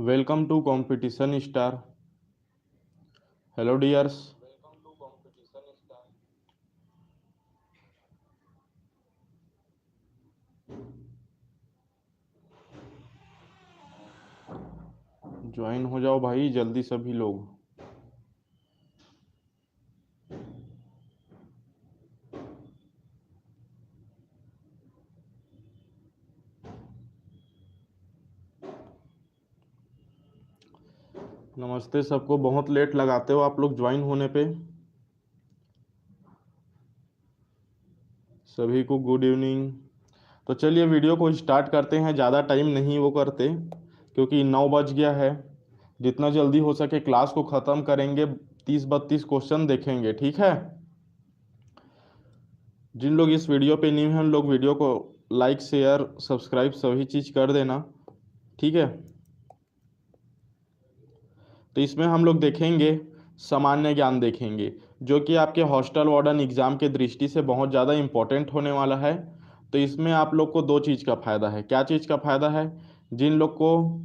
Welcome to competition star. Hello dears. Join हो जाओ भाई जल्दी सभी लोग। नमस्ते सबको, बहुत लेट लगाते हो आप लोग ज्वाइन होने पे। सभी को गुड इवनिंग। तो चलिए वीडियो को स्टार्ट करते हैं, ज़्यादा टाइम नहीं वो करते क्योंकि 9 बज गया है। जितना जल्दी हो सके क्लास को ख़त्म करेंगे। 30-32 क्वेश्चन देखेंगे, ठीक है। जिन लोग इस वीडियो पे न्यू हैं उन लोग वीडियो को लाइक शेयर सब्सक्राइब सभी चीज़ कर देना, ठीक है। तो इसमें हम लोग देखेंगे सामान्य ज्ञान देखेंगे, जो कि आपके हॉस्टल वार्डन एग्ज़ाम के दृष्टि से बहुत ज़्यादा इम्पोर्टेंट होने वाला है। तो इसमें आप लोग को दो चीज़ का फ़ायदा है। क्या चीज़ का फ़ायदा है? जिन लोग को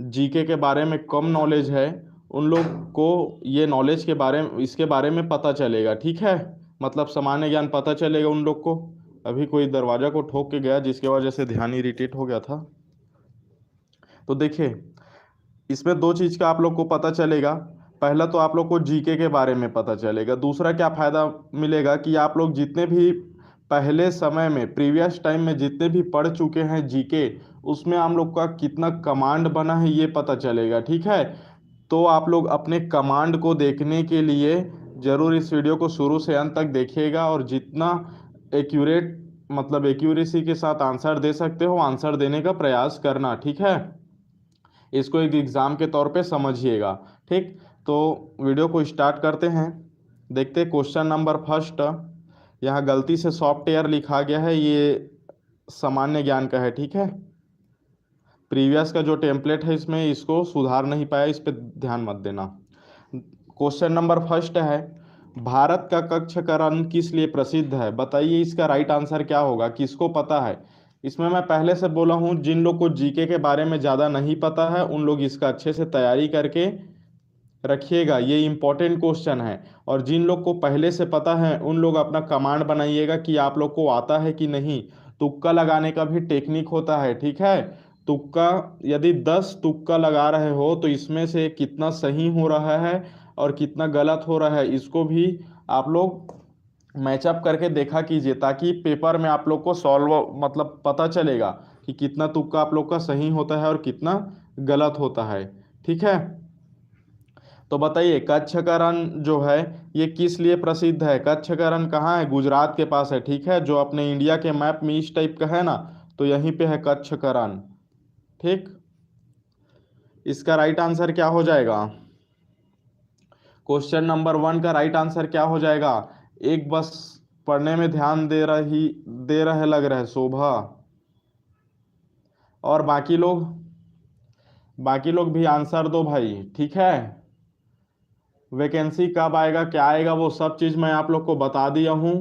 जीके के बारे में कम नॉलेज है उन लोग को ये नॉलेज के बारे में इसके बारे में पता चलेगा, ठीक है। मतलब सामान्य ज्ञान पता चलेगा उन लोग को। अभी कोई दरवाज़ा को ठोक के गया जिसकी वजह से ध्यान इरिटेट हो गया था। तो देखिए, इसमें दो चीज़ का आप लोग को पता चलेगा। पहला तो आप लोग को जीके के बारे में पता चलेगा। दूसरा क्या फ़ायदा मिलेगा कि आप लोग जितने भी पहले समय में प्रीवियस टाइम में जितने भी पढ़ चुके हैं जीके, उसमें हम लोग का कितना कमांड बना है ये पता चलेगा, ठीक है। तो आप लोग अपने कमांड को देखने के लिए ज़रूर इस वीडियो को शुरू से अंत तक देखिएगा और जितना एक्यूरेट मतलब एक्यूरेसी के साथ आंसर दे सकते हो आंसर देने का प्रयास करना, ठीक है। इसको एक एग्ज़ाम के तौर पे समझिएगा, ठीक। तो वीडियो को स्टार्ट करते हैं। देखते हैं क्वेश्चन नंबर फर्स्ट। यहाँ गलती से सॉफ्टवेयर लिखा गया है, ये सामान्य ज्ञान का है, ठीक है। प्रीवियस का जो टेम्पलेट है इसमें इसको सुधार नहीं पाया, इस पर ध्यान मत देना। क्वेश्चन नंबर फर्स्ट है, भारत का कक्षकरण किस लिए प्रसिद्ध है? बताइए इसका राइट आंसर क्या होगा, किसको पता है? इसमें मैं पहले से बोला हूँ, जिन लोग को जीके के बारे में ज़्यादा नहीं पता है उन लोग इसका अच्छे से तैयारी करके रखिएगा, ये इंपॉर्टेंट क्वेश्चन है। और जिन लोग को पहले से पता है उन लोग अपना कमांड बनाइएगा कि आप लोग को आता है कि नहीं। तुक्का लगाने का भी टेक्निक होता है, ठीक है। तुक्का, यदि 10 तुक्का लगा रहे हो तो इसमें से कितना सही हो रहा है और कितना गलत हो रहा है इसको भी आप लोग मैचअप करके देखा कीजिए, ताकि पेपर में आप लोग को सॉल्व मतलब पता चलेगा कि कितना तुक्का आप लोग का सही होता है और कितना गलत होता है, ठीक है। तो बताइए कच्छ का रण जो है ये किस लिए प्रसिद्ध है? कच्छ का रण कहाँ है? गुजरात के पास है, ठीक है। जो अपने इंडिया के मैप में इस टाइप का है ना, तो यहीं पे है कच्छ का रण, ठीक। इसका राइट आंसर क्या हो जाएगा? क्वेश्चन नंबर 1 का राइट आंसर क्या हो जाएगा? एक बस पढ़ने में ध्यान दे रहे लग रहे शोभा। और बाकी लोग भी आंसर दो भाई, ठीक है। वैकेंसी कब आएगा क्या आएगा वो सब चीज़ मैं आप लोग को बता दिया हूँ।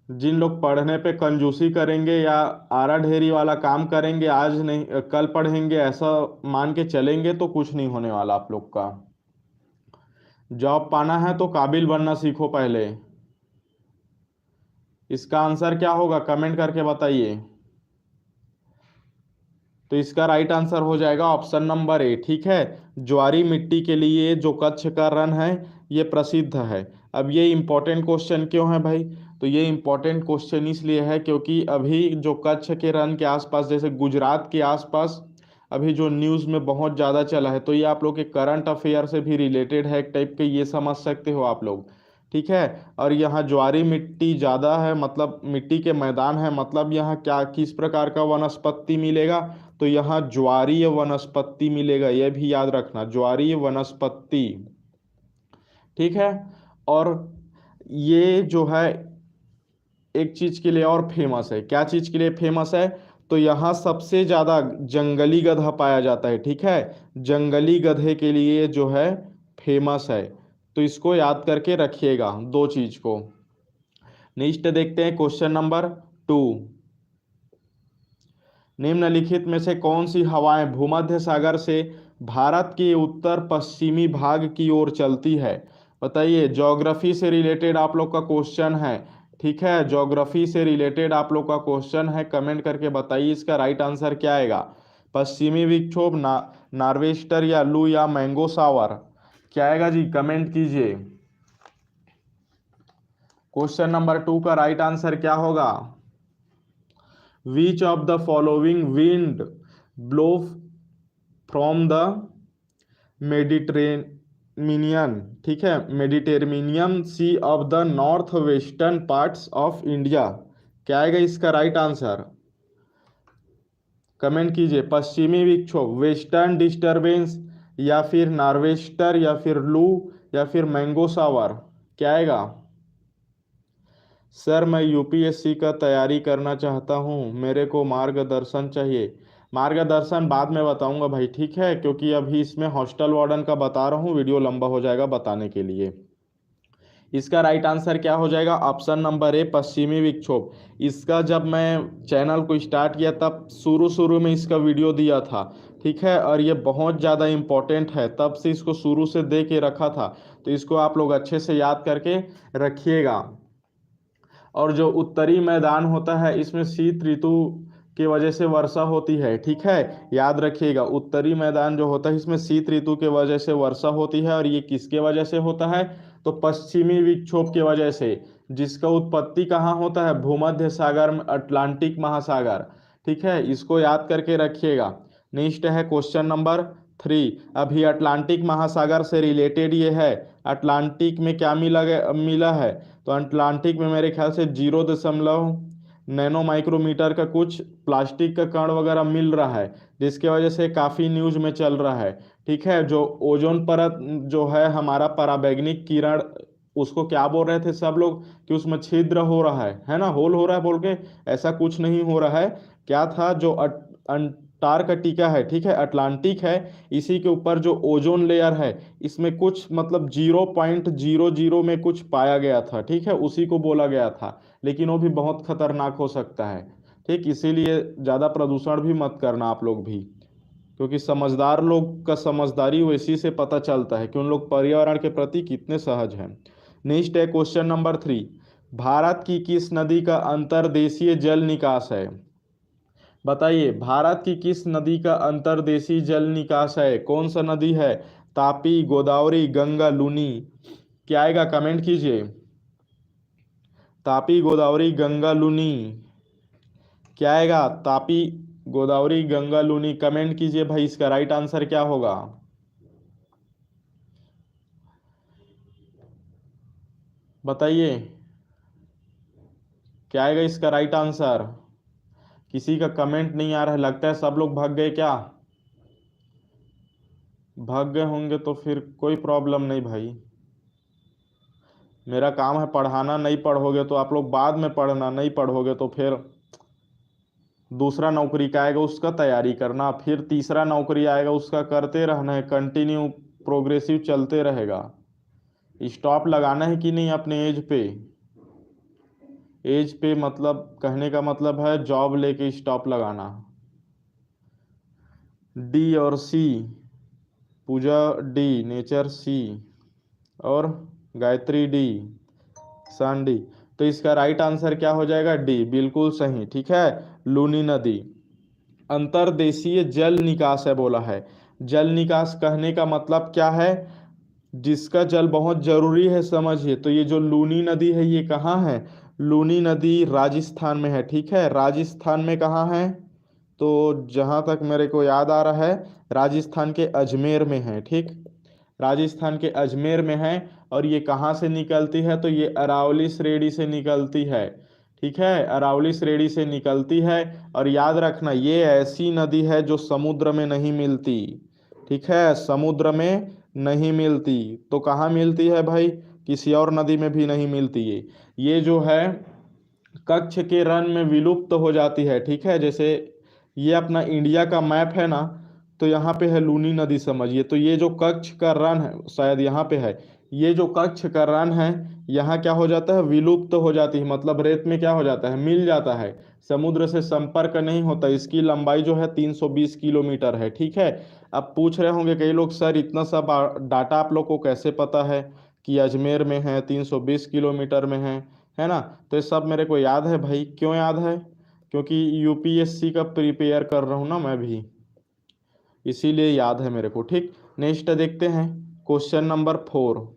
जिन लोग पढ़ने पे कंजूसी करेंगे या आरा ढेरी वाला काम करेंगे, आज नहीं कल पढ़ेंगे ऐसा मान के चलेंगे तो कुछ नहीं होने वाला आप लोग का। जॉब पाना है तो काबिल बनना सीखो पहले। इसका आंसर क्या होगा कमेंट करके बताइए। तो इसका राइट आंसर हो जाएगा ऑप्शन नंबर ए, ठीक है। ज्वारी मिट्टी के लिए जो कच्छ का रण है ये प्रसिद्ध है। अब ये इम्पोर्टेंट क्वेश्चन क्यों है भाई? तो ये इम्पोर्टेंट क्वेश्चन इसलिए है क्योंकि अभी जो कच्छ के रण के आसपास जैसे गुजरात के आसपास अभी जो न्यूज़ में बहुत ज़्यादा चला है, तो ये आप लोग के करंट अफेयर से भी रिलेटेड है एक टाइप के, ये समझ सकते हो आप लोग, ठीक है। और यहाँ ज्वारी मिट्टी ज़्यादा है मतलब मिट्टी के मैदान है, मतलब यहाँ क्या किस प्रकार का वनस्पति मिलेगा? तो यहाँ ज्वारीय वनस्पति मिलेगा, यह भी याद रखना, ज्वारीय वनस्पति, ठीक है। और ये जो है एक चीज के लिए और फेमस है। क्या चीज के लिए फेमस है? तो यहाँ सबसे ज्यादा जंगली गधा पाया जाता है, ठीक है। जंगली गधे के लिए जो है फेमस है। तो इसको याद करके रखिएगा दो चीज को। नेक्स्ट देखते हैं क्वेश्चन नंबर 2। निम्नलिखित में से कौन सी हवाएं भूमध्य सागर से भारत के उत्तर पश्चिमी भाग की ओर चलती है? बताइए, ज्योग्राफी से रिलेटेड आप लोग का क्वेश्चन है। ठीक है, ज्योग्राफी से रिलेटेड आप लोग का क्वेश्चन है, कमेंट करके बताइए इसका राइट आंसर क्या आएगा। पश्चिमी विक्षोभ, नार्वेस्टर या लू या मैंगो सावर, क्या आएगा जी? कमेंट कीजिए। क्वेश्चन नंबर 2 का राइट आंसर क्या होगा? Which of the following wind blow from the Mediterranean, ठीक है, Mediterranean sea of the north western parts of India, क्या आएगा इसका राइट आंसर? कमेंट कीजिए। पश्चिमी विक्षोभ, वेस्टर्न डिस्टरबेंस, या फिर नार्वेस्टर, या फिर लू, या फिर मैंगो सावर, क्या आएगा? सर मैं यूपीएससी का तैयारी करना चाहता हूँ, मेरे को मार्गदर्शन चाहिए। मार्गदर्शन बाद में बताऊंगा भाई, ठीक है, क्योंकि अभी इसमें हॉस्टल वार्डन का बता रहा हूँ, वीडियो लंबा हो जाएगा बताने के लिए। इसका राइट आंसर क्या हो जाएगा? ऑप्शन नंबर ए, पश्चिमी विक्षोभ। इसका जब मैं चैनल को स्टार्ट किया तब शुरू शुरू में इसका वीडियो दिया था, ठीक है, और ये बहुत ज़्यादा इम्पोर्टेंट है, तब से इसको शुरू से दे के रखा था, तो इसको आप लोग अच्छे से याद करके रखिएगा। और जो उत्तरी मैदान होता है इसमें शीत ऋतु की वजह से वर्षा होती है, ठीक है, याद रखिएगा। उत्तरी मैदान जो होता है इसमें शीत ऋतु के वजह से वर्षा होती है, और ये किसके वजह से होता है? तो पश्चिमी विक्षोभ की वजह से, जिसका उत्पत्ति कहाँ होता है? भूमध्य सागर में, अटलांटिक महासागर, ठीक है, इसको याद करके रखिएगा। नेक्स्ट है क्वेश्चन नंबर 3। अभी अटलांटिक महासागर से रिलेटेड ये है। अटलांटिक में क्या मिला है? तो अटलांटिक में मेरे ख्याल से 0 नैनो माइक्रोमीटर का कुछ प्लास्टिक का कण वगैरह मिल रहा है, जिसके वजह से काफ़ी न्यूज में चल रहा है, ठीक है। जो ओजोन परत जो है हमारा पराबैंगनी किरण, उसको क्या बोल रहे थे सब लोग कि उसमें छिद्र हो रहा है ना, होल हो रहा है बोल के। ऐसा कुछ नहीं हो रहा है। क्या था, जो अंटार्कटिका है, ठीक है, अटलांटिक है, इसी के ऊपर जो ओजोन लेयर है इसमें कुछ मतलब 0.00 में कुछ पाया गया था, ठीक है, उसी को बोला गया था, लेकिन वो भी बहुत खतरनाक हो सकता है, ठीक। इसीलिए ज़्यादा प्रदूषण भी मत करना आप लोग भी, क्योंकि समझदार लोग का समझदारी वैसी से पता चलता है कि उन लोग पर्यावरण के प्रति कितने सहज हैं। नेक्स्ट है क्वेश्चन नंबर 3। भारत की किस नदी का अंतर्देशीय जल निकास है? बताइए, भारत की किस नदी का अंतर्देशीय जल निकास है? कौन सा नदी है? तापी, गोदावरी, गंगा, लूनी, क्या आएगा? कमेंट कीजिए। तापी, गोदावरी, गंगा, लूनी, क्या आएगा? तापी, गोदावरी, गंगा, लूनी, कमेंट कीजिए भाई, इसका राइट आंसर क्या होगा? बताइए, क्या आएगा इसका राइट आंसर? किसी का कमेंट नहीं आ रहा है, लगता है सब लोग भाग गए क्या? भाग गए होंगे तो फिर कोई प्रॉब्लम नहीं भाई, मेरा काम है पढ़ाना। नहीं पढ़ोगे तो आप लोग बाद में पढ़ना, नहीं पढ़ोगे तो फिर दूसरा नौकरी का आएगा उसका तैयारी करना, फिर तीसरा नौकरी आएगा उसका करते रहना है, कंटिन्यू प्रोग्रेसिव चलते रहेगा। स्टॉप लगाना है कि नहीं अपने एज पे? एज पे मतलब कहने का मतलब है जॉब लेके स्टॉप लगाना। डी और सी, पूजा डी, नेचर सी, और गायत्री डी, सन डी। तो इसका राइट आंसर क्या हो जाएगा? डी, बिल्कुल सही, ठीक है। लूनी नदी अंतर्देशीय जल निकास है बोला है। जल निकास कहने का मतलब क्या है? जिसका जल बहुत जरूरी है, समझिए। तो ये जो लूनी नदी है ये कहाँ है? लूनी नदी राजस्थान में है, ठीक है। राजस्थान में कहाँ है? तो जहाँ तक मेरे को याद आ रहा है राजस्थान के अजमेर में है, ठीक, राजस्थान के अजमेर में है। और ये कहाँ से निकलती है? तो ये अरावली श्रेणी से निकलती है, ठीक है, अरावली श्रेणी से निकलती है। और याद रखना ये ऐसी नदी है जो समुद्र में नहीं मिलती, ठीक है, समुद्र में नहीं मिलती। तो कहाँ मिलती है भाई? किसी और नदी में भी नहीं मिलती। ये जो है कच्छ के रन में विलुप्त हो जाती है, ठीक है। जैसे ये अपना इंडिया का मैप है ना, तो यहाँ पे है लूनी नदी, समझिए। तो ये जो कच्छ का रन है शायद यहाँ पे है, ये जो कच्छ का रण है, यहाँ क्या हो जाता है, विलुप्त हो जाती है, मतलब रेत में क्या हो जाता है, मिल जाता है, समुद्र से संपर्क नहीं होता। इसकी लंबाई जो है 320 किलोमीटर है। ठीक है। अब पूछ रहे होंगे कई लोग, सर इतना सब डाटा आप लोग को कैसे पता है कि अजमेर में है, 320 किलोमीटर में है ना? तो ये सब मेरे को याद है भाई। क्यों याद है? क्योंकि यूपीएससी का प्रिपेयर कर रहा हूँ ना मैं भी, इसीलिए याद है मेरे को। ठीक। नेक्स्ट देखते हैं क्वेश्चन नंबर 4।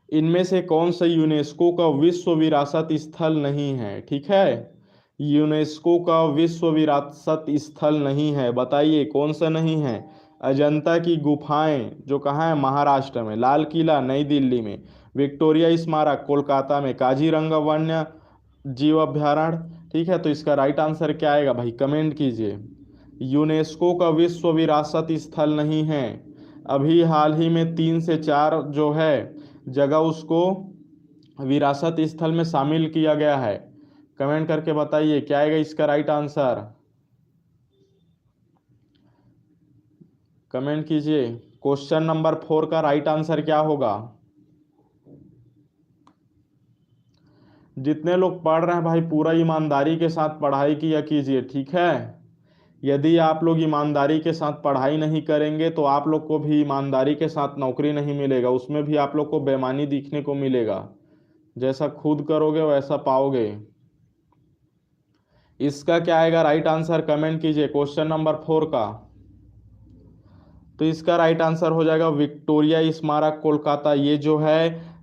इनमें से कौन सा यूनेस्को का विश्व विरासत स्थल नहीं है? ठीक है, यूनेस्को का विश्व विरासत स्थल नहीं है, बताइए कौन सा नहीं है? अजंता की गुफाएं जो कहाँ है, महाराष्ट्र में, लाल किला नई दिल्ली में, विक्टोरिया स्मारक कोलकाता में, काजीरंगा वन्य जीव अभ्यारण्य। ठीक है, तो इसका राइट आंसर क्या आएगा भाई, कमेंट कीजिए। यूनेस्को का विश्व विरासत स्थल नहीं है। अभी हाल ही में 3 से 4 जो है जगह उसको विरासत स्थल में शामिल किया गया है। कमेंट करके बताइए क्या आएगा इसका राइट आंसर, कमेंट कीजिए। क्वेश्चन नंबर 4 का राइट आंसर क्या होगा? जितने लोग पढ़ रहे हैं भाई पूरा ईमानदारी के साथ पढ़ाई किया कीजिए। ठीक है, यदि आप लोग ईमानदारी के साथ पढ़ाई नहीं करेंगे तो आप लोग को भी ईमानदारी के साथ नौकरी नहीं मिलेगा, उसमें भी आप लोग को बेईमानी दिखने को मिलेगा। जैसा खुद करोगे वैसा पाओगे। इसका क्या आएगा राइट आंसर, कमेंट कीजिए क्वेश्चन नंबर 4 का। तो इसका राइट आंसर हो जाएगा विक्टोरिया स्मारक कोलकाता। ये जो है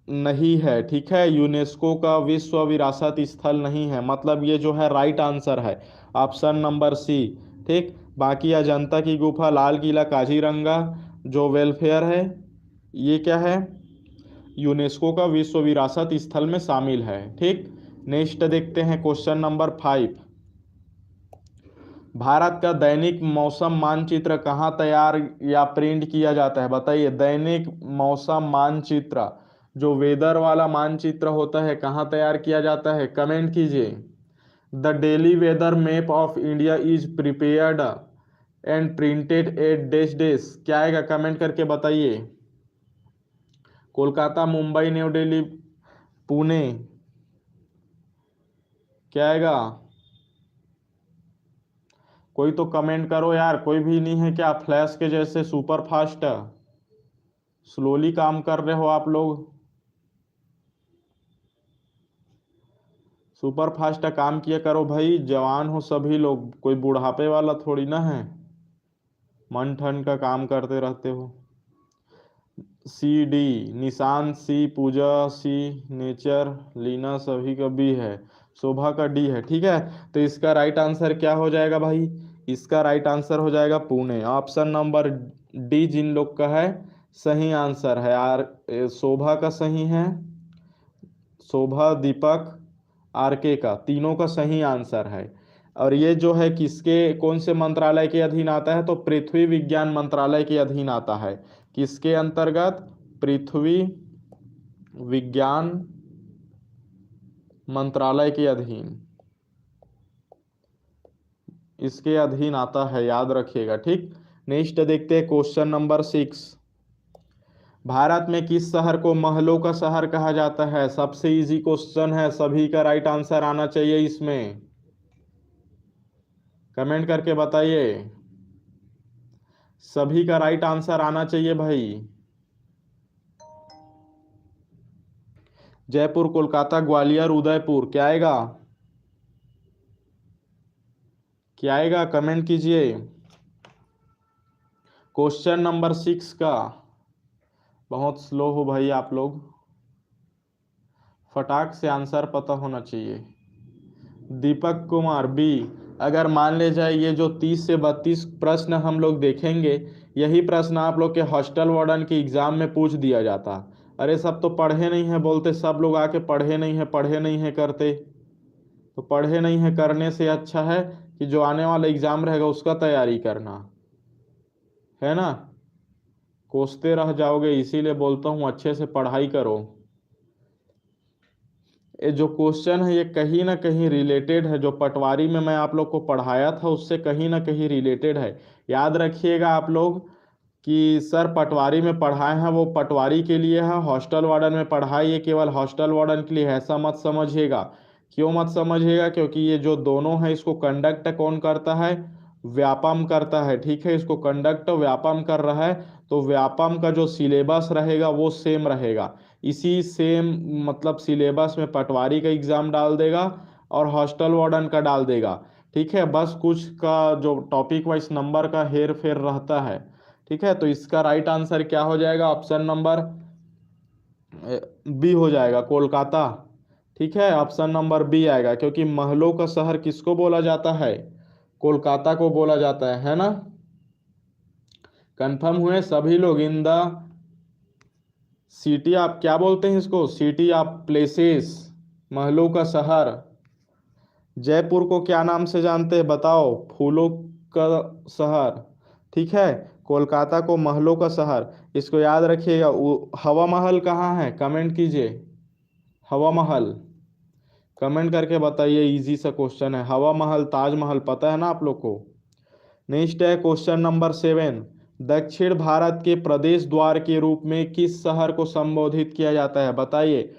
नहीं है। ठीक है, यूनेस्को का विश्व विरासत स्थल नहीं है, मतलब ये जो है राइट आंसर है ऑप्शन नंबर सी। ठीक। बाकी अजंता की गुफा, लाल किला, काजीरंगा जो वेलफेयर है, ये क्या है, यूनेस्को का विश्व विरासत स्थल में शामिल है। ठीक। नेक्स्ट देखते हैं क्वेश्चन नंबर 5। भारत का दैनिक मौसम मानचित्र कहाँ तैयार या प्रिंट किया जाता है? बताइए, दैनिक मौसम मानचित्र जो वेदर वाला मानचित्र होता है कहाँ तैयार किया जाता है? कमेंट कीजिए। The daily weather map of India is prepared and printed at डेस डेस, क्या आएगा कमेंट करके बताइए। कोलकाता, मुंबई, न्यू दिल्ली, पुणे, क्या आएगा? कोई तो कमेंट करो यार, कोई भी नहीं है क्या? फ्लैश के जैसे सुपर फास्ट स्लोली काम कर रहे हो आप लोग, सुपर फास्ट काम किया करो भाई, जवान हो सभी लोग, कोई बुढ़ापे वाला थोड़ी ना है, मन ठन का काम करते रहते हो। सी डी, निशांत सी, पूजा सी, नेचर, लीना सभी का बी है, शोभा का डी है। ठीक है, तो इसका राइट आंसर क्या हो जाएगा भाई? इसका राइट आंसर हो जाएगा पुणे, ऑप्शन नंबर डी जिन लोग का है सही आंसर है यार। शोभा का सही है, शोभा, दीपक, आरके का, तीनों का सही आंसर है। और ये जो है किसके, कौन से मंत्रालय के अधीन आता है? तो पृथ्वी विज्ञान मंत्रालय के अधीन आता है। किसके अंतर्गत? पृथ्वी विज्ञान मंत्रालय के अधीन, इसके अधीन आता है, याद रखिएगा। ठीक। नेक्स्ट देखते हैं क्वेश्चन नंबर 6। भारत में किस शहर को महलों का शहर कहा जाता है? सबसे इजी क्वेश्चन है, सभी का राइट आंसर आना चाहिए इसमें, कमेंट करके बताइए, सभी का राइट आंसर आना चाहिए भाई। जयपुर, कोलकाता, ग्वालियर, उदयपुर, क्या आएगा, क्या आएगा कमेंट कीजिए। क्वेश्चन नंबर 6 का, बहुत स्लो हो भाई आप लोग, फटाक से आंसर पता होना चाहिए। दीपक कुमार बी। अगर मान ले जाए ये जो 30 से 32 प्रश्न हम लोग देखेंगे, यही प्रश्न आप लोग के हॉस्टल वार्डन के एग्जाम में पूछ दिया जाता। अरे सब तो पढ़े नहीं है बोलते, सब लोग आके पढ़े नहीं है, पढ़े नहीं है करते, तो पढ़े नहीं है करने से अच्छा है कि जो आने वाला एग्जाम रहेगा उसका तैयारी करना है ना, कोसते रह जाओगे। इसीलिए बोलता हूँ अच्छे से पढ़ाई करो। ये जो क्वेश्चन है ये कहीं ना कहीं रिलेटेड है, जो पटवारी में मैं आप लोग को पढ़ाया था उससे कहीं ना कहीं रिलेटेड है, याद रखिएगा आप लोग। कि सर पटवारी में पढ़ाए हैं वो पटवारी के लिए है, हॉस्टल वार्डन में पढ़ाई ये केवल हॉस्टल वार्डन के लिए है, ऐसा मत समझिएगा। क्यों मत समझिएगा? क्योंकि ये जो दोनों है इसको कंडक्ट कौन करता है? व्यापम करता है। ठीक है, इसको कंडक्ट व्यापम कर रहा है, तो व्यापम का जो सिलेबस रहेगा वो सेम रहेगा। इसी सेम मतलब सिलेबस में पटवारी का एग्जाम डाल देगा और हॉस्टल वार्डन का डाल देगा। ठीक है, बस कुछ का जो टॉपिक वाइज नंबर का हेर फेर रहता है। ठीक है, तो इसका राइट आंसर क्या हो जाएगा? ऑप्शन नंबर बी हो जाएगा, कोलकाता। ठीक है, ऑप्शन नंबर बी आएगा, क्योंकि महलों का शहर किसको बोला जाता है? कोलकाता को बोला जाता है ना? कंफर्म हुए सभी लोग? इन द सिटी, आप क्या बोलते हैं इसको? सिटी ऑफ प्लेसेस, महलों का शहर। जयपुर को क्या नाम से जानते हैं बताओ? फूलों का शहर। ठीक है, कोलकाता को महलों का शहर। इसको याद रखिएगा। हवा महल कहाँ है? कमेंट कीजिए, हवा महल। कमेंट करके बताइए, इजी सा क्वेश्चन है। हवा महल, ताजमहल पता है ना आप लोग को? नेक्स्ट है क्वेश्चन नंबर 7। दक्षिण भारत के प्रदेश द्वार के रूप में किस शहर को संबोधित किया जाता है? बताइए।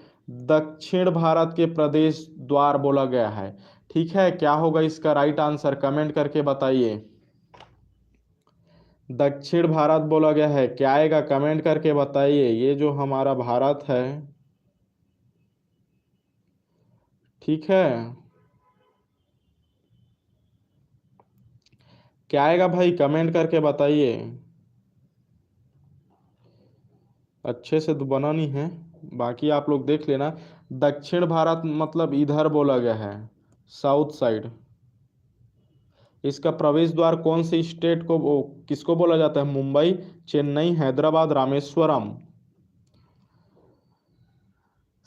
दक्षिण भारत के प्रदेश द्वार बोला गया है। ठीक है, क्या होगा इसका राइट आंसर? कमेंट करके बताइए। दक्षिण भारत बोला गया है, क्या आएगा? कमेंट करके बताइए। ये जो हमारा भारत है, ठीक है, क्या आएगा भाई? कमेंट करके बताइए। अच्छे से तो बना नहीं है, बाकी आप लोग देख लेना। दक्षिण भारत मतलब इधर बोला गया है, साउथ साइड। इसका प्रवेश द्वार कौन सी स्टेट को किसको बोला जाता है? मुंबई, चेन्नई, हैदराबाद, रामेश्वरम।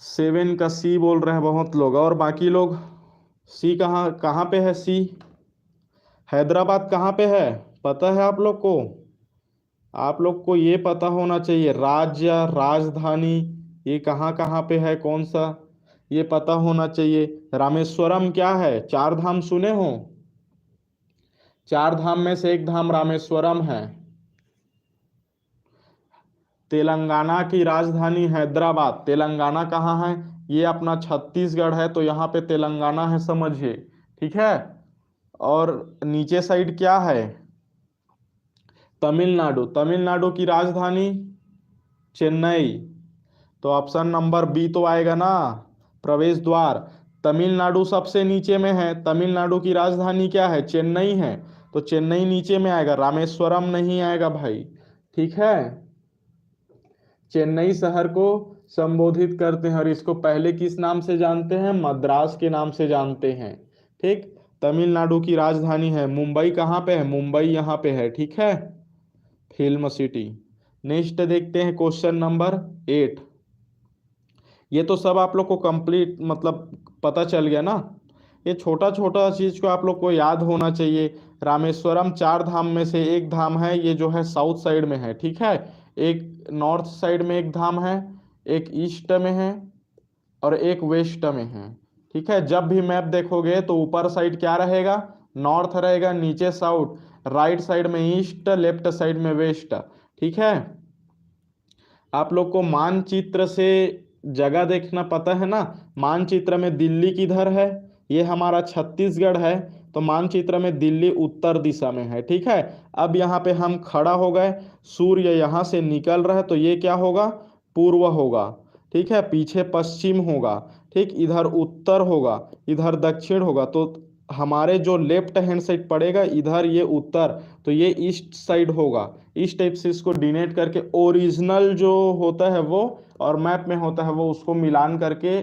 7 का सी बोल रहे हैं बहुत लोग, और बाकी लोग? सी कहाँ कहाँ पे है? सी हैदराबाद कहाँ पे है? पता है आप लोग को? आप लोग को ये पता होना चाहिए, राज्य राजधानी ये कहाँ कहाँ पे है, कौन सा, ये पता होना चाहिए। रामेश्वरम क्या है? चार धाम सुने हो? चार धाम में से एक धाम रामेश्वरम है। तेलंगाना की राजधानी हैदराबाद। तेलंगाना कहाँ है? ये अपना छत्तीसगढ़ है, तो यहाँ पे तेलंगाना है, समझिए। ठीक है, और नीचे साइड क्या है? तमिलनाडु। तमिलनाडु की राजधानी चेन्नई। तो ऑप्शन नंबर बी तो आएगा ना, प्रवेश द्वार। तमिलनाडु सबसे नीचे में है, तमिलनाडु की राजधानी क्या है? चेन्नई है, तो चेन्नई नीचे में आएगा, रामेश्वरम नहीं आएगा भाई। ठीक है, चेन्नई शहर को संबोधित करते हैं, और इसको पहले किस नाम से जानते हैं? मद्रास के नाम से जानते हैं। ठीक, तमिलनाडु की राजधानी है। मुंबई कहाँ पे है? मुंबई यहाँ पे है। ठीक है, फिल्म सिटी। नेक्स्ट देखते हैं क्वेश्चन नंबर 8। ये तो सब आप लोग को कंप्लीट मतलब पता चल गया ना? ये छोटा छोटा चीज को आप लोग को याद होना चाहिए। रामेश्वरम चार धाम में से एक धाम है, ये जो है साउथ साइड में है। ठीक है, एक नॉर्थ साइड में एक धाम है, एक ईस्ट में है, और एक वेस्ट में है। ठीक है, जब भी मैप देखोगे तो ऊपर साइड क्या रहेगा? नॉर्थ रहेगा, नीचे साउथ, राइट साइड में ईस्ट, लेफ्ट साइड में वेस्ट। ठीक है, आप लोग को मानचित्र से जगह देखना पता है ना? मानचित्र में दिल्ली किधर है? ये हमारा छत्तीसगढ़ है, तो मानचित्र में दिल्ली उत्तर दिशा में है। ठीक है, अब यहाँ पे हम खड़ा हो गए, सूर्य यहाँ से निकल रहा है, तो ये क्या होगा? पूर्व होगा। ठीक है, पीछे पश्चिम होगा। ठीक, इधर उत्तर होगा, इधर दक्षिण होगा, तो हमारे जो लेफ्ट हैंड साइड पड़ेगा इधर, ये उत्तर, तो ये ईस्ट साइड होगा। इस टाइप से इसको डिनेट करके ओरिजिनल जो होता है वो और मैप में होता है वो, उसको मिलान करके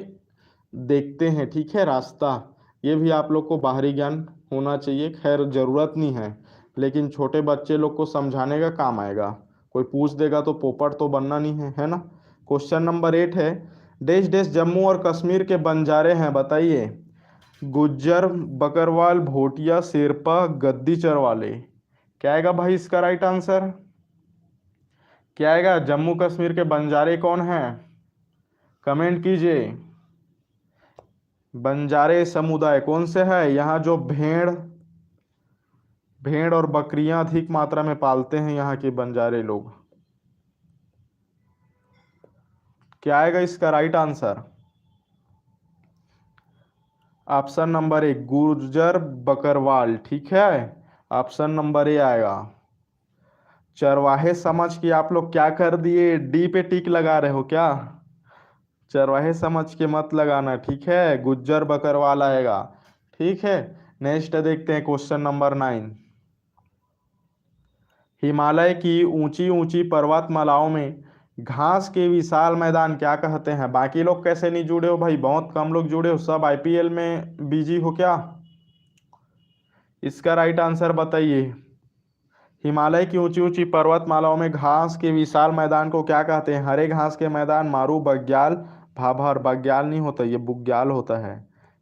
देखते हैं। ठीक है, रास्ता। ये भी आप लोग को बाहरी ज्ञान होना चाहिए, खैर जरूरत नहीं है, लेकिन छोटे बच्चे लोग को समझाने का काम आएगा। कोई पूछ देगा तो पोपट तो बनना नहीं है ना? क्वेश्चन नंबर 8 है, देश देश जम्मू और कश्मीर के बंजारे हैं, बताइए। गुज्जर, बकरवाल, भोटिया, शेरपा, गद्दीचर वाले। क्या आएगा भाई इसका राइट आंसर? क्या आएगा? जम्मू कश्मीर के बंजारे कौन हैं? कमेंट कीजिए। बंजारे समुदाय कौन से है? यहाँ जो भेड़ भेड़ और बकरियां अधिक मात्रा में पालते हैं यहाँ के बंजारे लोग। क्या आएगा इसका right answer? Option number A Gurjar Bakarwal, ठीक है। ऑप्शन नंबर ए आएगा। चरवाहे समझ के आप लोग क्या कर दिए, डी पे टिक लगा रहे हो क्या? चरवाहे समझ के मत लगाना, ठीक है, गुज्जर बकरवाल आएगा। ठीक है, नेक्स्ट देखते हैं क्वेश्चन नंबर 9। हिमालय की ऊंची ऊंची पर्वतमालाओं में घास के विशाल मैदान क्या कहते हैं? बाकी लोग कैसे नहीं जुड़े हो भाई, बहुत कम लोग जुड़े हो, सब आईपीएल में बिजी हो क्या? इसका राइट आंसर बताइए। हिमालय की ऊंची ऊंची पर्वतमालाओं में घास के विशाल मैदान को क्या कहते हैं? हरे घास के मैदान, मारू, बग्याल, भाभर। बग्याल नहीं होता, ये बुग्याल होता है।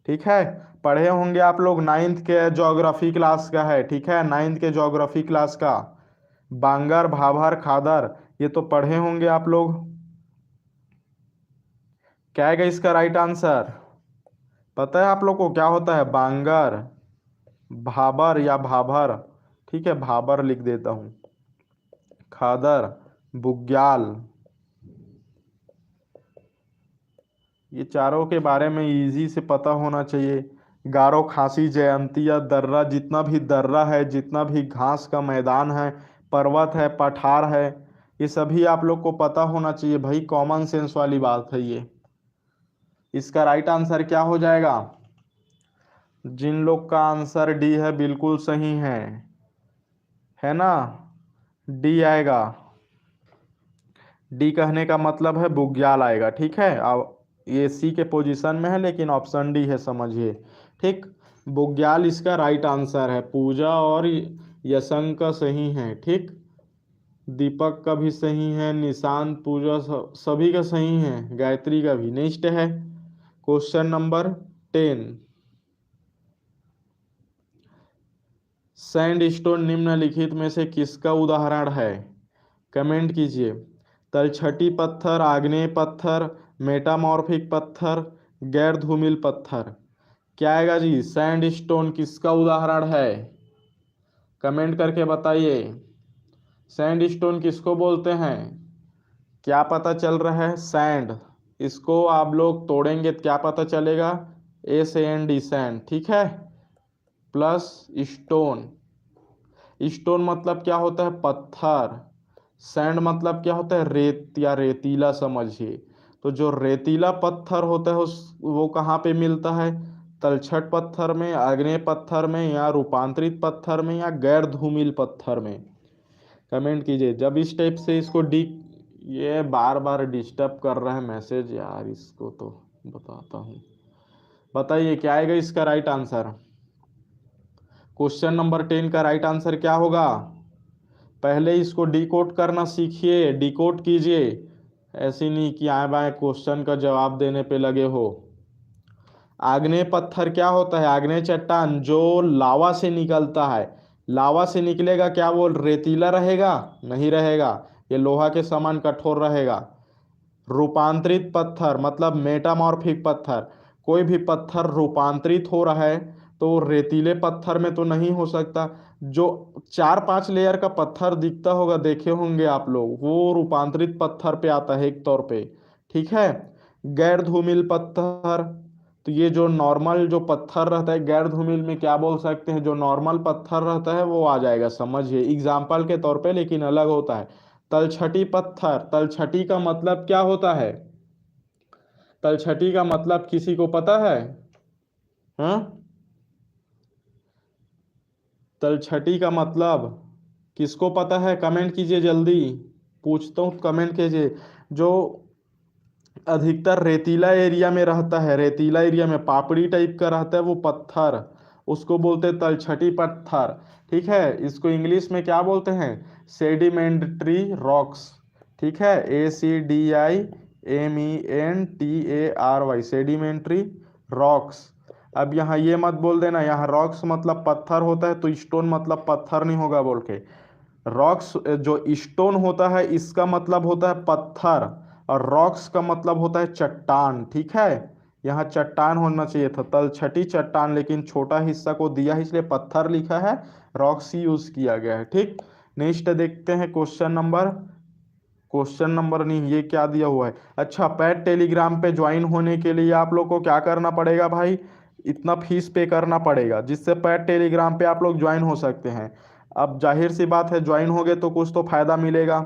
ठीक है, पढ़े होंगे आप लोग, नाइन्थ के ज्योग्राफी क्लास का है, ठीक है, नाइन्थ के ज्योग्राफी क्लास का। बांगर, भाभर, खादर, ये तो पढ़े होंगे आप लोग। क्या है इसका राइट आंसर? पता है आप लोग को क्या होता है? बांगर, भाबर या भाभर, ठीक है, भाबर लिख देता हूं, खादर, बुग्याल। ये चारों के बारे में इजी से पता होना चाहिए। गारो, खासी, जयंतिया, दर्रा, जितना भी दर्रा है, जितना भी घास का मैदान है, पर्वत है, पठार है, ये सभी आप लोग को पता होना चाहिए भाई, कॉमन सेंस वाली बात है ये। इसका राइट आंसर क्या हो जाएगा? जिन लोग का आंसर डी है बिल्कुल सही है ना, डी आएगा। डी कहने का मतलब है बुग्याल आएगा, ठीक है। अब ये सी के पोजीशन में है लेकिन ऑप्शन डी है, समझिए। ठीक, बुग्याल इसका राइट आंसर है। पूजा और यशंक का सही है, ठीक, दीपक का भी सही है, निशांत, पूजा, सभी का सही है, गायत्री का भी। नेक्स्ट है क्वेश्चन नंबर 10। सैंडस्टोन निम्नलिखित में से किसका उदाहरण है? कमेंट कीजिए। तलछटी पत्थर, आग्नेय पत्थर, मेटामॉर्फिक पत्थर, गैर धूमिल पत्थर। क्या आएगा जी? सैंडस्टोन किसका उदाहरण है? कमेंट करके बताइए। सैंडस्टोन किसको बोलते हैं? क्या पता चल रहा है? सैंड, इसको आप लोग तोड़ेंगे तो क्या पता चलेगा? SAND, सैंड, ठीक है, प्लस स्टोन। स्टोन मतलब क्या होता है? पत्थर। सैंड मतलब क्या होता है? रेत या रेतीला, समझिए। तो जो रेतीला पत्थर होता है उस वो कहाँ पे मिलता है? तलछट पत्थर में, आग्नेय पत्थर में, या रूपांतरित पत्थर में, या गैर धूमिल पत्थर में। कमेंट कीजिए। जब इस टाइप से इसको डी, ये बार बार डिस्टर्ब कर रहा है मैसेज यार, इसको तो बताता हूँ। बताइए क्या आएगा इसका राइट आंसर? क्वेश्चन नंबर 10 का राइट आंसर क्या होगा? पहले इसको डिकोड करना सीखिए, डिकोड कीजिए, ऐसे नहीं कि आए बाएं क्वेश्चन का जवाब देने पे लगे हो। आग्नेय पत्थर क्या होता है? आग्नेय चट्टान जो लावा से निकलता है। लावा से निकलेगा, क्या वो रेतीला रहेगा? नहीं रहेगा, ये लोहा के समान कठोर रहेगा। रूपांतरित पत्थर मतलब मेटामॉर्फिक पत्थर, कोई भी पत्थर रूपांतरित हो रहा है तो वो रेतीले पत्थर में तो नहीं हो सकता। जो 4-5 लेयर का पत्थर दिखता होगा, देखे होंगे आप लोग, वो रूपांतरित पत्थर पे आता है एक तौर पे, ठीक है। गैर धूमिल पत्थर, तो ये जो नॉर्मल जो पत्थर रहता है, गैर धूमिल में क्या बोल सकते हैं? जो नॉर्मल पत्थर रहता है वो आ जाएगा, समझिए, एग्जाम्पल के तौर पे, लेकिन अलग होता है। तलछटी पत्थर, तलछटी का मतलब क्या होता है? तलछटी का मतलब किसी को पता है? हाँ, तलछटी का मतलब किसको पता है? कमेंट कीजिए जल्दी, पूछता हूँ, कमेंट कीजिए। जो अधिकतर रेतीला एरिया में रहता है, रेतीला एरिया में पापड़ी टाइप का रहता है वो पत्थर, उसको बोलते हैं तलछटी पत्थर, ठीक है। इसको इंग्लिश में क्या बोलते हैं? सेडिमेंट्री रॉक्स, ठीक है, ACDIMENTARY, सेडिमेंट्री रॉक्स। अब यहाँ ये मत बोल देना, यहाँ रॉक्स मतलब पत्थर होता है तो स्टोन मतलब पत्थर नहीं होगा बोल के। रॉक्स जो स्टोन होता है इसका मतलब होता है पत्थर, और रॉक्स का मतलब होता है चट्टान, ठीक है। यहाँ चट्टान होना चाहिए था, तलछटी चट्टान, लेकिन छोटा हिस्सा को दिया है इसलिए पत्थर लिखा है, रॉक्सी यूज किया गया है। ठीक, नेक्स्ट देखते हैं क्वेश्चन नंबर नहीं, ये क्या दिया हुआ है। अच्छा, पैड टेलीग्राम पे ज्वाइन होने के लिए आप लोग को क्या करना पड़ेगा भाई, इतना फीस पे करना पड़ेगा, जिससे पैड टेलीग्राम पे आप लोग ज्वाइन हो सकते हैं। अब जाहिर सी बात है, ज्वाइन होगे तो कुछ तो फायदा मिलेगा।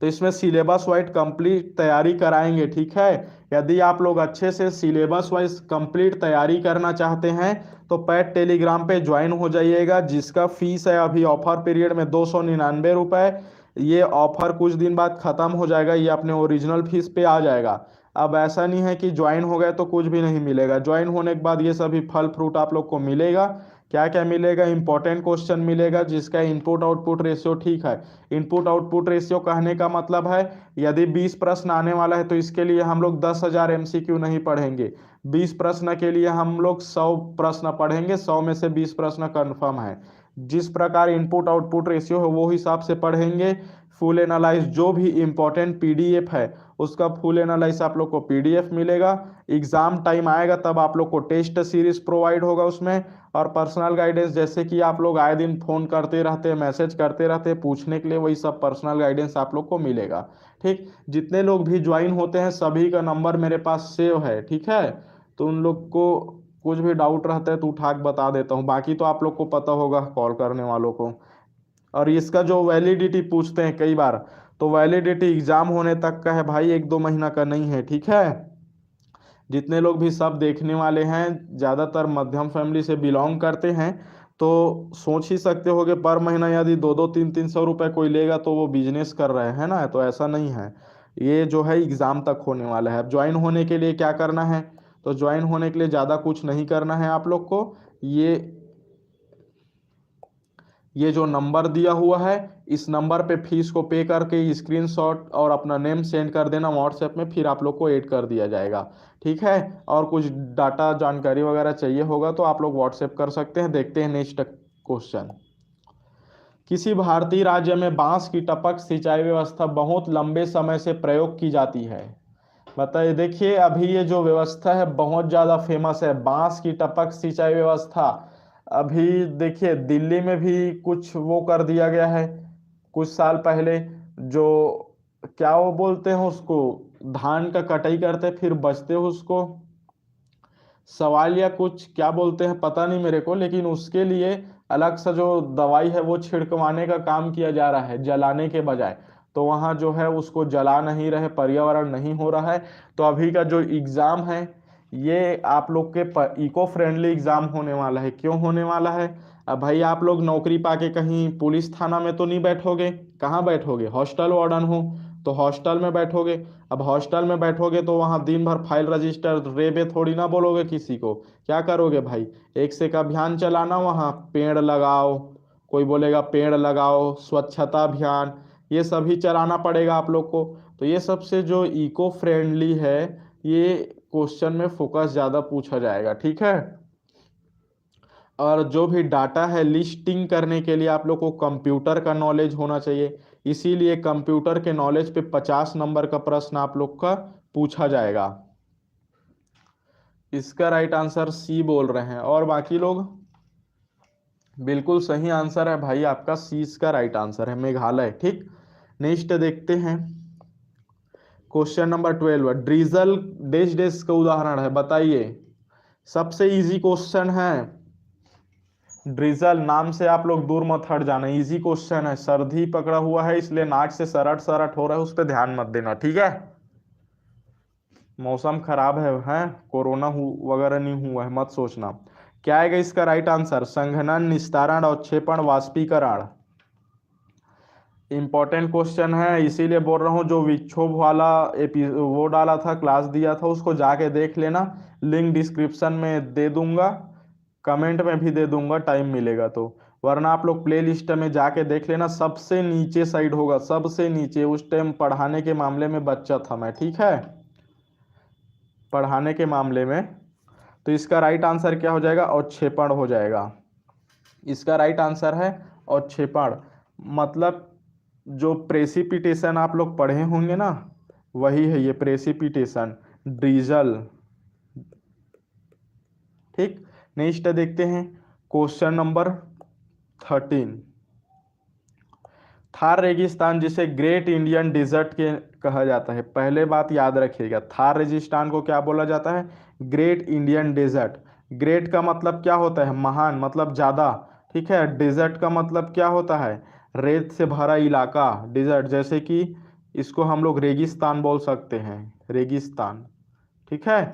तो इसमें सिलेबस वाइज कंप्लीट तैयारी कराएंगे, ठीक है। यदि आप लोग अच्छे से सिलेबस वाइज कंप्लीट तैयारी करना चाहते हैं तो पैड टेलीग्राम पे ज्वाइन हो जाइएगा, जिसका फीस है अभी ऑफर पीरियड में 299 रुपये। ये ऑफर कुछ दिन बाद ख़त्म हो जाएगा, ये अपने ओरिजिनल फीस पे आ जाएगा। अब ऐसा नहीं है कि ज्वाइन हो गए तो कुछ भी नहीं मिलेगा, ज्वाइन होने के बाद ये सभी फल फ्रूट आप लोग को मिलेगा। क्या क्या मिलेगा, इंपॉर्टेंट क्वेश्चन मिलेगा जिसका इनपुट आउटपुट रेशियो ठीक है। इनपुट आउटपुट रेशियो कहने का मतलब है, यदि 20 प्रश्न आने वाला है तो इसके लिए हम लोग 10,000 MCQ नहीं पढ़ेंगे, 20 प्रश्न के लिए हम लोग 100 प्रश्न पढ़ेंगे, 100 में से 20 प्रश्न कन्फर्म है। जिस प्रकार इनपुट आउटपुट रेशियो है वो हिसाब से पढ़ेंगे। फुल एनालाइज जो भी इंपॉर्टेंट PDF है उसका फुल एनालाइज आप लोग को PDF मिलेगा। एग्जाम टाइम आएगा तब आप लोग को टेस्ट सीरीज प्रोवाइड होगा उसमें, और पर्सनल गाइडेंस, जैसे कि आप लोग आए दिन फोन करते रहते हैं, मैसेज करते रहते हैं पूछने के लिए, वही सब पर्सनल गाइडेंस आप लोग को मिलेगा। ठीक, जितने लोग भी ज्वाइन होते हैं सभी का नंबर मेरे पास सेव है, ठीक है। तो उन लोग को कुछ भी डाउट रहता है तो उठा के बता देता हूँ, बाकी तो आप लोग को पता होगा कॉल करने वालों को। और इसका जो वैलिडिटी पूछते हैं कई बार, तो वैलिडिटी एग्जाम होने तक का है भाई, 1-2 महीना का नहीं है, ठीक है। जितने लोग भी सब देखने वाले हैं ज़्यादातर मध्यम फैमिली से बिलोंग करते हैं, तो सोच ही सकते हो कि पर महीना यदि 2-2, 300 रुपये कोई लेगा तो वो बिजनेस कर रहे हैं ना, तो ऐसा नहीं है। ये जो है एग्ज़ाम तक होने वाला है। अब ज्वाइन होने के लिए क्या करना है, तो ज्वाइन होने के लिए ज़्यादा कुछ नहीं करना है आप लोग को। ये ये जो नंबर दिया हुआ है, इस नंबर पे फीस को पे करके स्क्रीनशॉट और अपना नेम सेंड कर देना व्हाट्सएप में, फिर आप लोग को ऐड कर दिया जाएगा, ठीक है। और कुछ डाटा जानकारी वगैरह चाहिए होगा तो आप लोग व्हाट्सएप कर सकते हैं। देखते हैं नेक्स्ट क्वेश्चन। किसी भारतीय राज्य में बांस की टपक सिंचाई व्यवस्था बहुत लंबे समय से प्रयोग की जाती है। बताइए, देखिए अभी ये जो व्यवस्था है बहुत ज़्यादा फेमस है, बांस की टपक सिंचाई व्यवस्था। अभी देखिए दिल्ली में भी कुछ वो कर दिया गया है कुछ साल पहले, जो क्या वो बोलते हैं उसको, धान का कटाई करते फिर बचते हो उसको, सवाल या कुछ क्या बोलते हैं पता नहीं मेरे को, लेकिन उसके लिए अलग सा जो दवाई है वो छिड़कवाने का काम किया जा रहा है जलाने के बजाय। तो वहाँ जो है उसको जला नहीं रहे, पर्यावरण नहीं हो रहा है। तो अभी का जो एग्ज़ाम है ये आप लोग के इको फ्रेंडली एग्ज़ाम होने वाला है। क्यों होने वाला है, अब भाई आप लोग नौकरी पाके कहीं पुलिस थाना में तो नहीं बैठोगे, कहाँ बैठोगे, हॉस्टल वार्डन हो तो हॉस्टल में बैठोगे। अब हॉस्टल में बैठोगे तो वहाँ दिन भर फाइल रजिस्टर रेबे थोड़ी ना बोलोगे किसी को, क्या करोगे भाई, एक से एक अभियान चलाना, वहाँ पेड़ लगाओ, कोई बोलेगा पेड़ लगाओ, स्वच्छता अभियान, ये सभी चलाना पड़ेगा आप लोग को। तो ये सबसे जो इको फ्रेंडली है, ये क्वेश्चन में फोकस ज़्यादा पूछा जाएगा, ठीक है। और जो भी डाटा है लिस्टिंग करने के लिए आप लोग को कंप्यूटर का नॉलेज होना चाहिए, इसीलिए कंप्यूटर के नॉलेज पे 50 नंबर का प्रश्न आप लोग का पूछा जाएगा। इसका राइट आंसर सी बोल रहे हैं, और बाकी लोग बिल्कुल सही आंसर है भाई आपका, सी इसका राइट आंसर है, मेघालय। ठीक, नेक्स्ट देखते हैं क्वेश्चन नंबर 12। ड्रीजल डैश डैश का उदाहरण है, बताइए। सबसे इजी क्वेश्चन है, ड्रिजल नाम से आप लोग दूर मत हट जाना, इजी क्वेश्चन है। सर्दी पकड़ा हुआ है इसलिए नाक से सरट सरट हो रहा है, उस पर ध्यान मत देना, ठीक है। मौसम खराब है कोरोना वगैरह नहीं हुआ है, मत सोचना। क्या आएगा इसका राइट आंसर, संघनन, निस्तारण, अवक्षेपण, वाष्पीकरण। इंपॉर्टेंट क्वेश्चन है, इसीलिए बोल रहा हूँ। जो विक्षोभ वाला वो डाला था, क्लास दिया था, उसको जाके देख लेना, लिंक डिस्क्रिप्शन में दे दूंगा, कमेंट में भी दे दूंगा टाइम मिलेगा तो, वरना आप लोग प्ले लिस्ट में जाके देख लेना, सबसे नीचे साइड होगा, सबसे नीचे। उस टाइम पढ़ाने के मामले में बच्चा था मैं, ठीक है, पढ़ाने के मामले में। तो इसका राइट आंसर क्या हो जाएगा, अवक्षेपण हो जाएगा। इसका राइट आंसर है अवक्षेपण। मतलब जो प्रेसिपिटेशन आप लोग पढ़े होंगे ना, वही है ये प्रेसिपिटेशन, ड्रीजल। ठीक, नेक्स्ट देखते हैं क्वेश्चन नंबर 13। थार रेगिस्तान जिसे ग्रेट इंडियन डिजर्ट के कहा जाता है, पहले बात याद रखिएगा, थार रेगिस्तान को क्या बोला जाता है? Great Indian desert. ग्रेट का मतलब क्या होता है? महान, मतलब ज्यादा। ठीक है, डेजर्ट का मतलब क्या होता है? रेत से भरा इलाका, डेजर्ट। जैसे कि इसको हम लोग रेगिस्तान बोल सकते हैं, रेगिस्तान। ठीक है,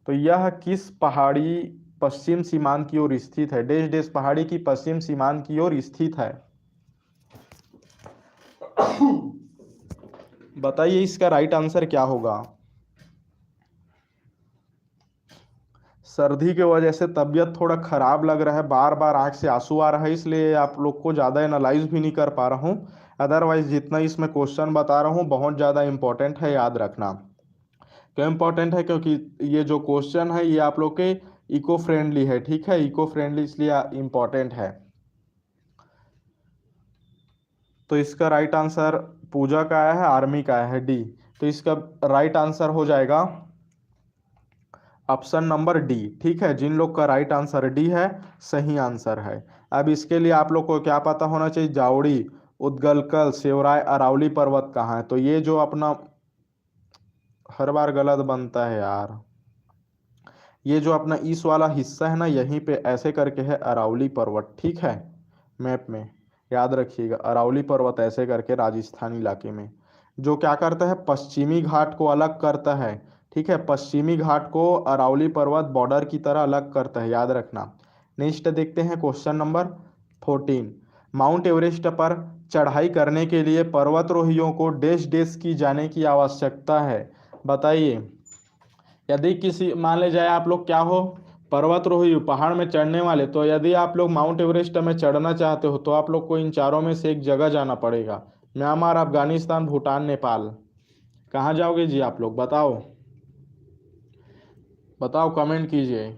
तो यह किस पहाड़ी पश्चिम सीमांत की ओर स्थित है? देश देश पहाड़ी की पश्चिम सीमांत की ओर स्थित है। बताइए इसका राइट आंसर क्या होगा? सर्दी की वजह से तबीयत थोड़ा खराब लग रहा है, बार बार आंख से आंसू आ रहा है, इसलिए आप लोग को ज़्यादा एनालाइज भी नहीं कर पा रहा हूँ। अदरवाइज जितना इसमें क्वेश्चन बता रहा हूँ बहुत ज़्यादा इंपॉर्टेंट है, याद रखना। क्यों इंपॉर्टेंट है? क्योंकि ये जो क्वेश्चन है ये आप लोग के इको फ्रेंडली है। ठीक है, इको फ्रेंडली इसलिए इम्पोर्टेंट है। तो इसका राइट आंसर पूजा का आया है, आर्मी का आया है, डी। तो इसका राइट आंसर हो जाएगा ऑप्शन नंबर डी। ठीक है, जिन लोग का राइट आंसर डी है सही आंसर है। अब इसके लिए आप लोग को क्या पता होना चाहिए? जावड़ी, उदगलकल, सेवराय, अरावली पर्वत कहाँ है? तो ये जो अपना हर बार गलत बनता है यार, ये जो अपना ईस्ट वाला हिस्सा है ना, यहीं पे ऐसे करके है अरावली पर्वत। ठीक है, मैप में याद रखिएगा, अरावली पर्वत ऐसे करके राजस्थान इलाके में, जो क्या करता है? पश्चिमी घाट को अलग करता है। ठीक है, पश्चिमी घाट को अरावली पर्वत बॉर्डर की तरह अलग करता है, याद रखना। नेक्स्ट देखते हैं क्वेश्चन नंबर 14। माउंट एवरेस्ट पर चढ़ाई करने के लिए पर्वतारोहियों को देश देश की जाने की आवश्यकता है। बताइए, यदि किसी मान ले जाए आप लोग क्या हो, पर्वतारोही, पहाड़ में चढ़ने वाले, तो यदि आप लोग माउंट एवरेस्ट में चढ़ना चाहते हो तो आप लोग को इन चारों में से एक जगह जाना पड़ेगा। म्यांमार, अफगानिस्तान, भूटान, नेपाल। कहाँ जाओगे जी आप लोग? बताओ, बताओ, कमेंट कीजिए,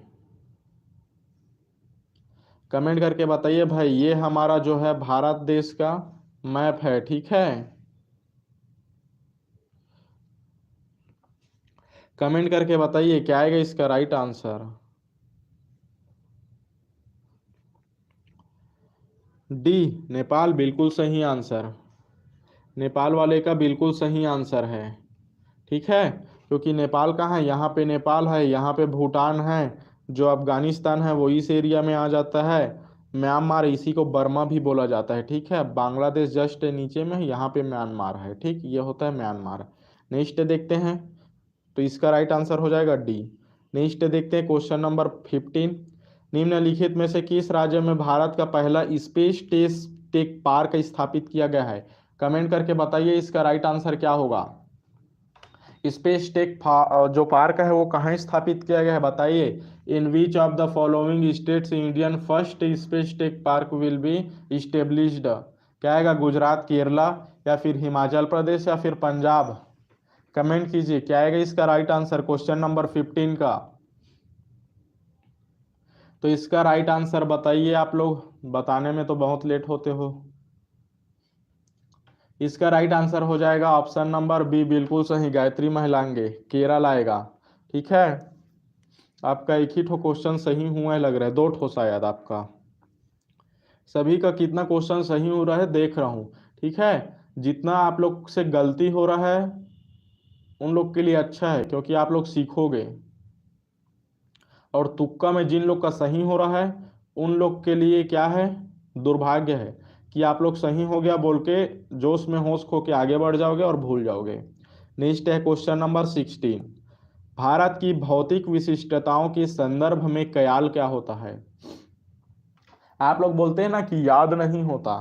कमेंट करके बताइए भाई। ये हमारा जो है भारत देश का मैप है। ठीक है, कमेंट करके बताइए क्या आएगा इसका राइट आंसर। डी, नेपाल बिल्कुल सही आंसर। नेपाल वाले का बिल्कुल सही आंसर है। ठीक है, क्योंकि नेपाल कहाँ है? यहाँ पे नेपाल है, यहाँ पे भूटान है, जो अफगानिस्तान है वो इस एरिया में आ जाता है। म्यांमार, इसी को बर्मा भी बोला जाता है। ठीक है, बांग्लादेश जस्ट नीचे में है, यहाँ पे म्यांमार है। ठीक, ये होता है म्यांमार। नेक्स्ट देखते हैं, तो इसका राइट आंसर हो जाएगा डी। नेक्स्ट देखते हैं क्वेश्चन नंबर 15। निम्नलिखित में से किस राज्य में भारत का पहला स्पेस टेक पार्क स्थापित किया गया है? कमेंट करके बताइए इसका राइट आंसर क्या होगा। स्पेस टेक जो पार्क है वो कहाँ स्थापित किया गया है? बताइए। In which of the following states Indian first space tech park will be established? क्या आएगा? गुजरात, केरला, या फिर हिमाचल प्रदेश, या फिर पंजाब? कमेंट कीजिए क्या आएगा इसका राइट आंसर क्वेश्चन नंबर 15 का। तो इसका राइट आंसर बताइए आप लोग, बताने में तो बहुत लेट होते हो। इसका राइट आंसर हो जाएगा ऑप्शन नंबर बी, बिल्कुल सही, गायत्री महिलांगे, केरल आएगा। ठीक है, आपका एक ही ठो क्वेश्चन सही हुआ है लग रहा है, दो ठो शायद आपका। सभी का कितना क्वेश्चन सही हो रहा है देख रहा हूँ। ठीक है, जितना आप लोग से गलती हो रहा है उन लोग के लिए अच्छा है, क्योंकि आप लोग सीखोगे। और तुक्का में जिन लोग का सही हो रहा है उन लोग के लिए क्या है? दुर्भाग्य है कि आप लोग सही हो गया बोल के जोश में होश खो के आगे बढ़ जाओगे और भूल जाओगे। नेक्स्ट है क्वेश्चन नंबर 16। भारत की भौतिक विशिष्टताओं के संदर्भ में कयाल क्या होता है? आप लोग बोलते हैं ना कि याद नहीं होता,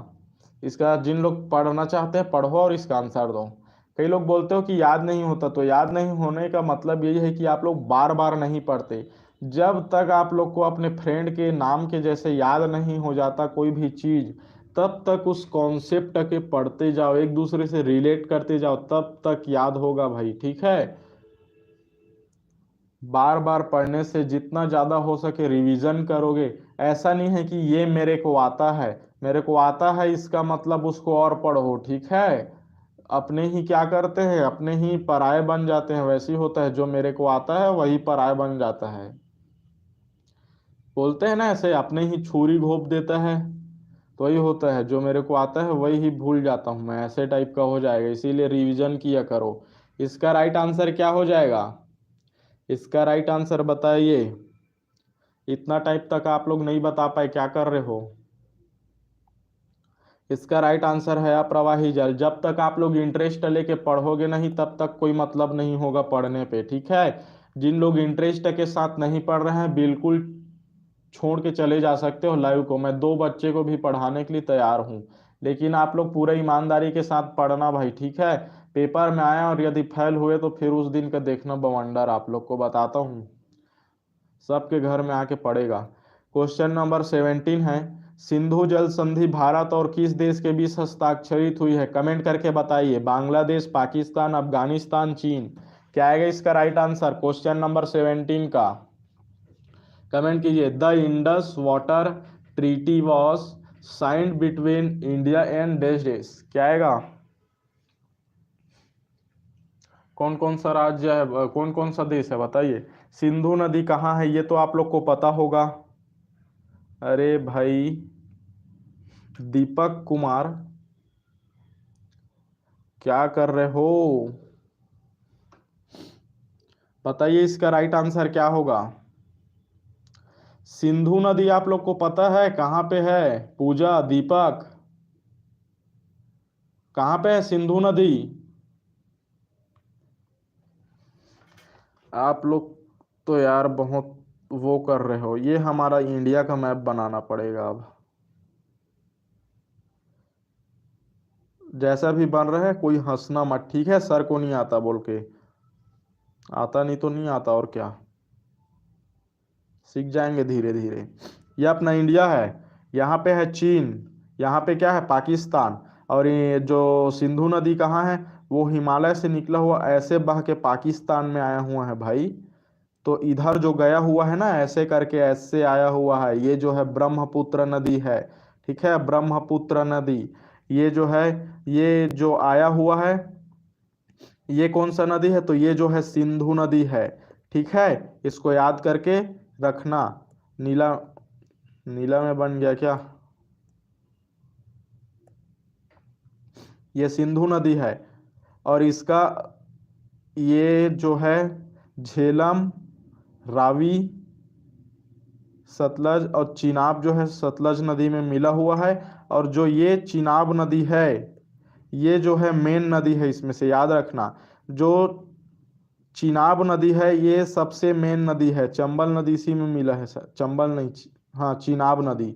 इसका जिन लोग पढ़ना चाहते हैं पढ़ो और इसका आंसर दो। कई लोग बोलते हो कि याद नहीं होता, तो याद नहीं होने का मतलब यही है कि आप लोग बार बार नहीं पढ़ते। जब तक आप लोग को अपने फ्रेंड के नाम के जैसे याद नहीं हो जाता कोई भी चीज, तब तक उस कॉन्सेप्ट के पढ़ते जाओ, एक दूसरे से रिलेट करते जाओ, तब तक याद होगा भाई। ठीक है, बार बार पढ़ने से जितना ज़्यादा हो सके रिवीजन करोगे। ऐसा नहीं है कि ये मेरे को आता है, मेरे को आता है इसका मतलब उसको और पढ़ो। ठीक है, अपने ही क्या करते हैं, अपने ही पराये बन जाते हैं। वैसे ही होता है, जो मेरे को आता है वही पराया बन जाता है। बोलते हैं ना ऐसे, अपने ही छुरी घोंप देता है, तो वही होता है, जो मेरे को आता है वही ही भूल जाता हूँ मैं, ऐसे टाइप का हो जाएगा, इसीलिए रिवीजन किया करो। इसका राइट आंसर क्या हो जाएगा? इसका राइट आंसर बताइए। इतना टाइप तक आप लोग नहीं बता पाए, क्या कर रहे हो? इसका राइट आंसर है अप्रवाही जल। जब तक आप लोग इंटरेस्ट लेके पढ़ोगे नहीं तब तक कोई मतलब नहीं होगा पढ़ने पे, ठीक है। जिन लोग इंटरेस्ट के साथ नहीं पढ़ रहे हैं, बिल्कुल छोड़ के चले जा सकते हो लाइव को, मैं दो बच्चे को भी पढ़ाने के लिए तैयार हूँ। लेकिन आप लोग पूरा ईमानदारी के साथ पढ़ना भाई, ठीक है। पेपर में आया और यदि फेल हुए तो फिर उस दिन का देखना बवंडर, आप लोग को बताता हूँ, सबके घर में आके पड़ेगा। क्वेश्चन नंबर 17 है, सिंधु जल संधि भारत और किस देश के बीच हस्ताक्षरित हुई है? कमेंट करके बताइए। बांग्लादेश, पाकिस्तान, अफगानिस्तान, चीन। क्या आएगा इसका राइट आंसर क्वेश्चन नंबर 17 का? कमेंट कीजिए। The Indus water treaty was signed between India and dash dash. क्या आएगा? कौन कौन सा राज्य है, कौन कौन सा देश है बताइए। सिंधु नदी कहाँ है, ये तो आप लोग को पता होगा। अरे भाई दीपक कुमार, क्या कर रहे हो? बताइए इसका राइट आंसर क्या होगा। सिंधु नदी आप लोग को पता है कहाँ पे है? पूजा, दीपक, कहाँ पे है सिंधु नदी? आप लोग तो यार बहुत वो कर रहे हो, ये हमारा इंडिया का मैप बनाना पड़ेगा अब। जैसा भी बन रहा है कोई हंसना मत, ठीक है, सर को नहीं आता बोल के। आता नहीं तो नहीं आता, और क्या, सीख जाएंगे धीरे धीरे। ये अपना इंडिया है, यहाँ पे है चीन, यहाँ पे क्या है? पाकिस्तान। और ये जो सिंधु नदी कहाँ है? वो हिमालय से निकला हुआ ऐसे बह के पाकिस्तान में आया हुआ है भाई। तो इधर जो गया हुआ है ना, ऐसे करके ऐसे आया हुआ है, ये जो है ब्रह्मपुत्र नदी है, ठीक है, ब्रह्मपुत्र नदी। ये जो है, ये जो आया हुआ है, ये कौन सा नदी है? तो ये जो है सिंधु नदी है, ठीक है। इसको याद करके रखना। नीला, नीला में बन गया क्या? ये सिंधु नदी है। और इसका ये जो है झेलम, रावी, सतलज और चिनाब जो है सतलज नदी में मिला हुआ है। और जो ये चिनाब नदी है, ये जो है मेन नदी है इसमें से, याद रखना। जो चिनाब नदी है ये सबसे मेन नदी है, चंबल नदी इसी में मिला है सर, चंबल नहीं हाँ चिनाब नदी,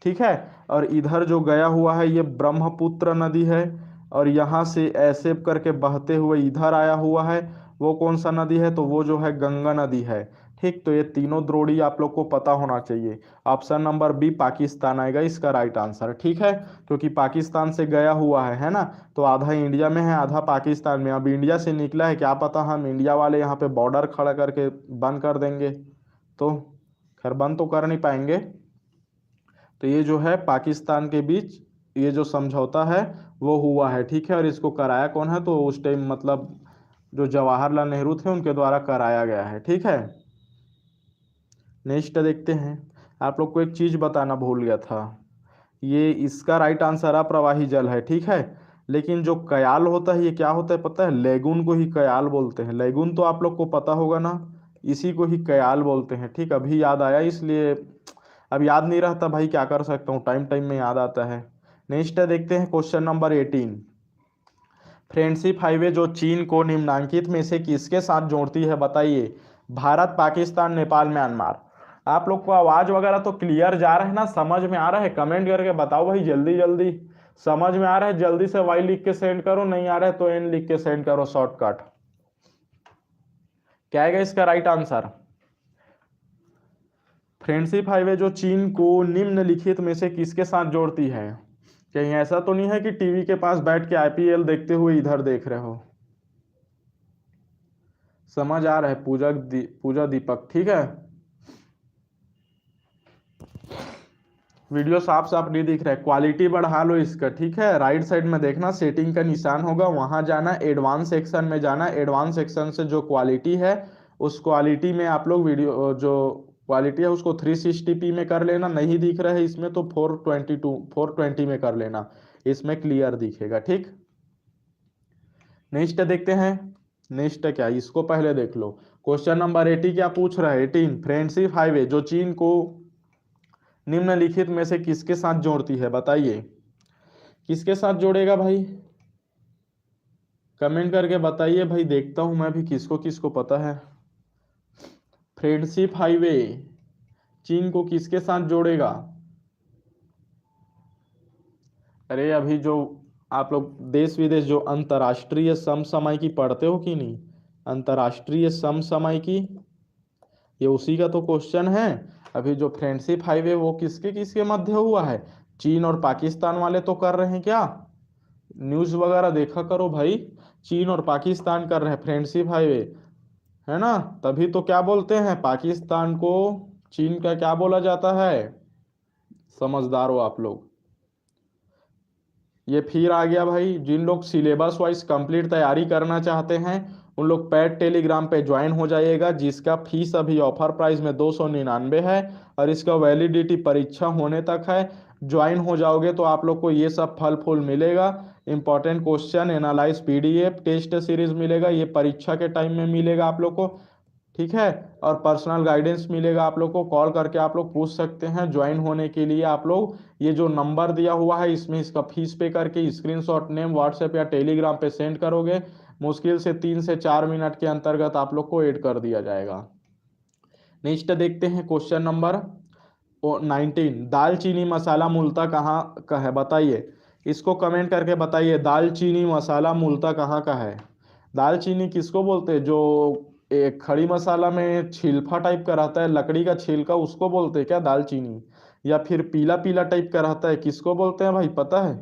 ठीक है। और इधर जो गया हुआ है ये ब्रह्मपुत्र नदी है। और यहाँ से ऐसे करके बहते हुए इधर आया हुआ है, वो कौन सा नदी है? तो वो जो है गंगा नदी है, ठीक। तो ये तीनों द्रोड़ी आप लोग को पता होना चाहिए। ऑप्शन नंबर बी पाकिस्तान आएगा इसका राइट आंसर, ठीक है। क्योंकि पाकिस्तान से गया हुआ है ना, तो आधा इंडिया में है आधा पाकिस्तान में। अब इंडिया से निकला है, क्या पता हम इंडिया वाले यहाँ पे बॉर्डर खड़ा करके बंद कर देंगे, तो खैर बंद तो कर नहीं पाएंगे। तो ये जो है पाकिस्तान के बीच ये जो समझौता है वो हुआ है, ठीक है। और इसको कराया कौन है? तो उस टाइम मतलब जो जवाहरलाल नेहरू थे उनके द्वारा कराया गया है, ठीक है। नेक्स्ट देखते हैं। आप लोग को एक चीज बताना भूल गया था, ये इसका राइट आंसर अप्रवाही जल है, ठीक है। लेकिन जो कयाल होता है ये क्या होता है पता है? लेगुन को ही कयाल बोलते हैं। लेगुन तो आप लोग को पता होगा ना, इसी को ही कयाल बोलते हैं, ठीक। अभी याद आया इसलिए, अब याद नहीं रहता भाई, क्या कर सकता हूँ, टाइम टाइम में याद आता है। नेक्स्ट देखते हैं क्वेश्चन नंबर 18। फ्रेंडशिप हाईवे जो चीन को निम्नांकित में से किसके साथ जोड़ती है बताइए। भारत, पाकिस्तान, नेपाल, म्यांमार। आप लोग को आवाज वगैरह तो क्लियर जा रहा है ना, समझ में आ रहा है? कमेंट करके बताओ भाई जल्दी जल्दी। समझ में आ रहा है जल्दी से वाई लिख के सेंड करो, नहीं आ रहा है तो एन लिख के सेंड करो शॉर्टकट। क्या आएगा इसका राइट आंसर? फ्रेंडशिप हाईवे जो चीन को निम्नलिखित में से किसके साथ जोड़ती है? कहीं ऐसा तो नहीं है कि टीवी के पास बैठ के आईपीएल देखते हुए इधर देख रहे हो? समझ आ रहा है पूजा दीपक, ठीक है। वीडियो साफ साफ नहीं दिख रहा है, क्वालिटी बढ़ा लो इसका, ठीक है। राइट साइड में देखना सेटिंग का निशान होगा, वहां जाना, एडवांस सेक्शन में जाना, एडवांस सेक्शन से जो क्वालिटी है उस क्वालिटी में आप लोग वीडियो जो क्वालिटी है उसको 360p में कर लेना, नहीं दिख रहा है इसमें तो 420 में कर लेना, इसमें क्लियर दिखेगा। ठीक, नेक्स्ट देखते हैं। नेक्स्ट क्या, इसको पहले देख लो। क्वेश्चन नंबर 80 क्या पूछ रहा है? 18, फ्रेंडशिप हाईवे जो चीन को निम्नलिखित में से किसके साथ जोड़ती है, बताइए किसके साथ जोड़ेगा भाई, कमेंट करके बताइए भाई, देखता हूं मैं भी किसको किसको पता है। फ्रेंडशिप हाईवे चीन को किसके साथ जोड़ेगा? अरे अभी जो आप लोग देश विदेश जो अंतर्राष्ट्रीय समसामयिकी पढ़ते हो कि नहीं, अंतर्राष्ट्रीय समसामयिकी, ये उसी का तो क्वेश्चन है। अभी जो फ्रेंडशिप हाईवे वो किसके किसके मध्य हुआ है? चीन और पाकिस्तान वाले तो कर रहे हैं क्या, न्यूज वगैरह देखा करो भाई, चीन और पाकिस्तान कर रहे हैं फ्रेंडशिप हाईवे, है ना? तभी तो क्या बोलते हैं पाकिस्तान को चीन का क्या बोला जाता है, समझदार हो आप लोग। ये फिर आ गया भाई, जिन लोग सिलेबस वाइज कंप्लीट तैयारी करना चाहते हैं उन लोग पैड टेलीग्राम पे ज्वाइन हो जाइएगा, जिसका फीस अभी ऑफर प्राइस में 299 है और इसका वैलिडिटी परीक्षा होने तक है। ज्वाइन हो जाओगे तो आप लोग को ये सब फल फूल मिलेगा, important question analyse PDF test series मिलेगा, ये परीक्षा के टाइम में मिलेगा आप लोग को। ठीक है, और पर्सनल गाइडेंस मिलेगा आप लोग को, कॉल करके आप लोग पूछ सकते हैं। ज्वाइन होने के लिए आप लोग ये जो नंबर दिया हुआ है इसमें इसका फीस पे करके स्क्रीनशॉट नेम व्हाट्सएप या टेलीग्राम पे सेंड करोगे, मुश्किल से 3 से 4 मिनट के अंतर्गत आप लोग को ऐड कर दिया जाएगा। नेक्स्ट देखते हैं क्वेश्चन नंबर 19, दालचीनी मसाला मूलतः कहाँ का है, बताइए इसको कमेंट करके बताइए, दालचीनी मसाला मूलतः कहाँ का है? दालचीनी किसको बोलते हैं, जो एक खड़ी मसाला में छिलफा टाइप का रहता है, लकड़ी का छिलका, उसको बोलते हैं क्या दालचीनी? या फिर पीला पीला टाइप का रहता है, किसको बोलते हैं भाई पता है?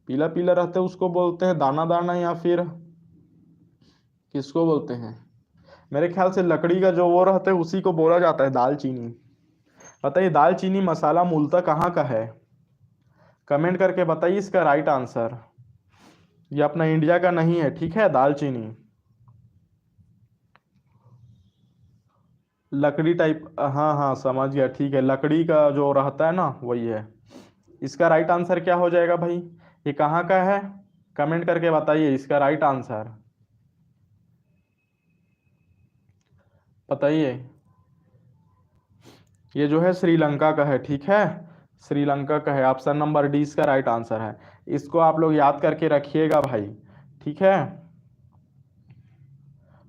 पीला पीला रहता है उसको बोलते हैं दाना दाना, या फिर किसको बोलते हैं? मेरे ख्याल से लकड़ी का जो वो रहता है उसी को बोला जाता है दालचीनी। बताइए दालचीनी मसाला मूलतः कहाँ का है, कमेंट करके बताइए इसका राइट आंसर। ये अपना इंडिया का नहीं है, ठीक है, दालचीनी लकड़ी टाइप, हाँ हाँ समझ गया, ठीक है, लकड़ी का जो रहता है ना वही है। इसका राइट आंसर क्या हो जाएगा भाई, ये कहाँ का है, कमेंट करके बताइए इसका राइट आंसर, बताइए। ये जो है श्रीलंका का है, ठीक है, श्रीलंका का है, ऑप्शन नंबर डी इसका राइट आंसर है। इसको आप लोग याद करके रखिएगा भाई, ठीक है।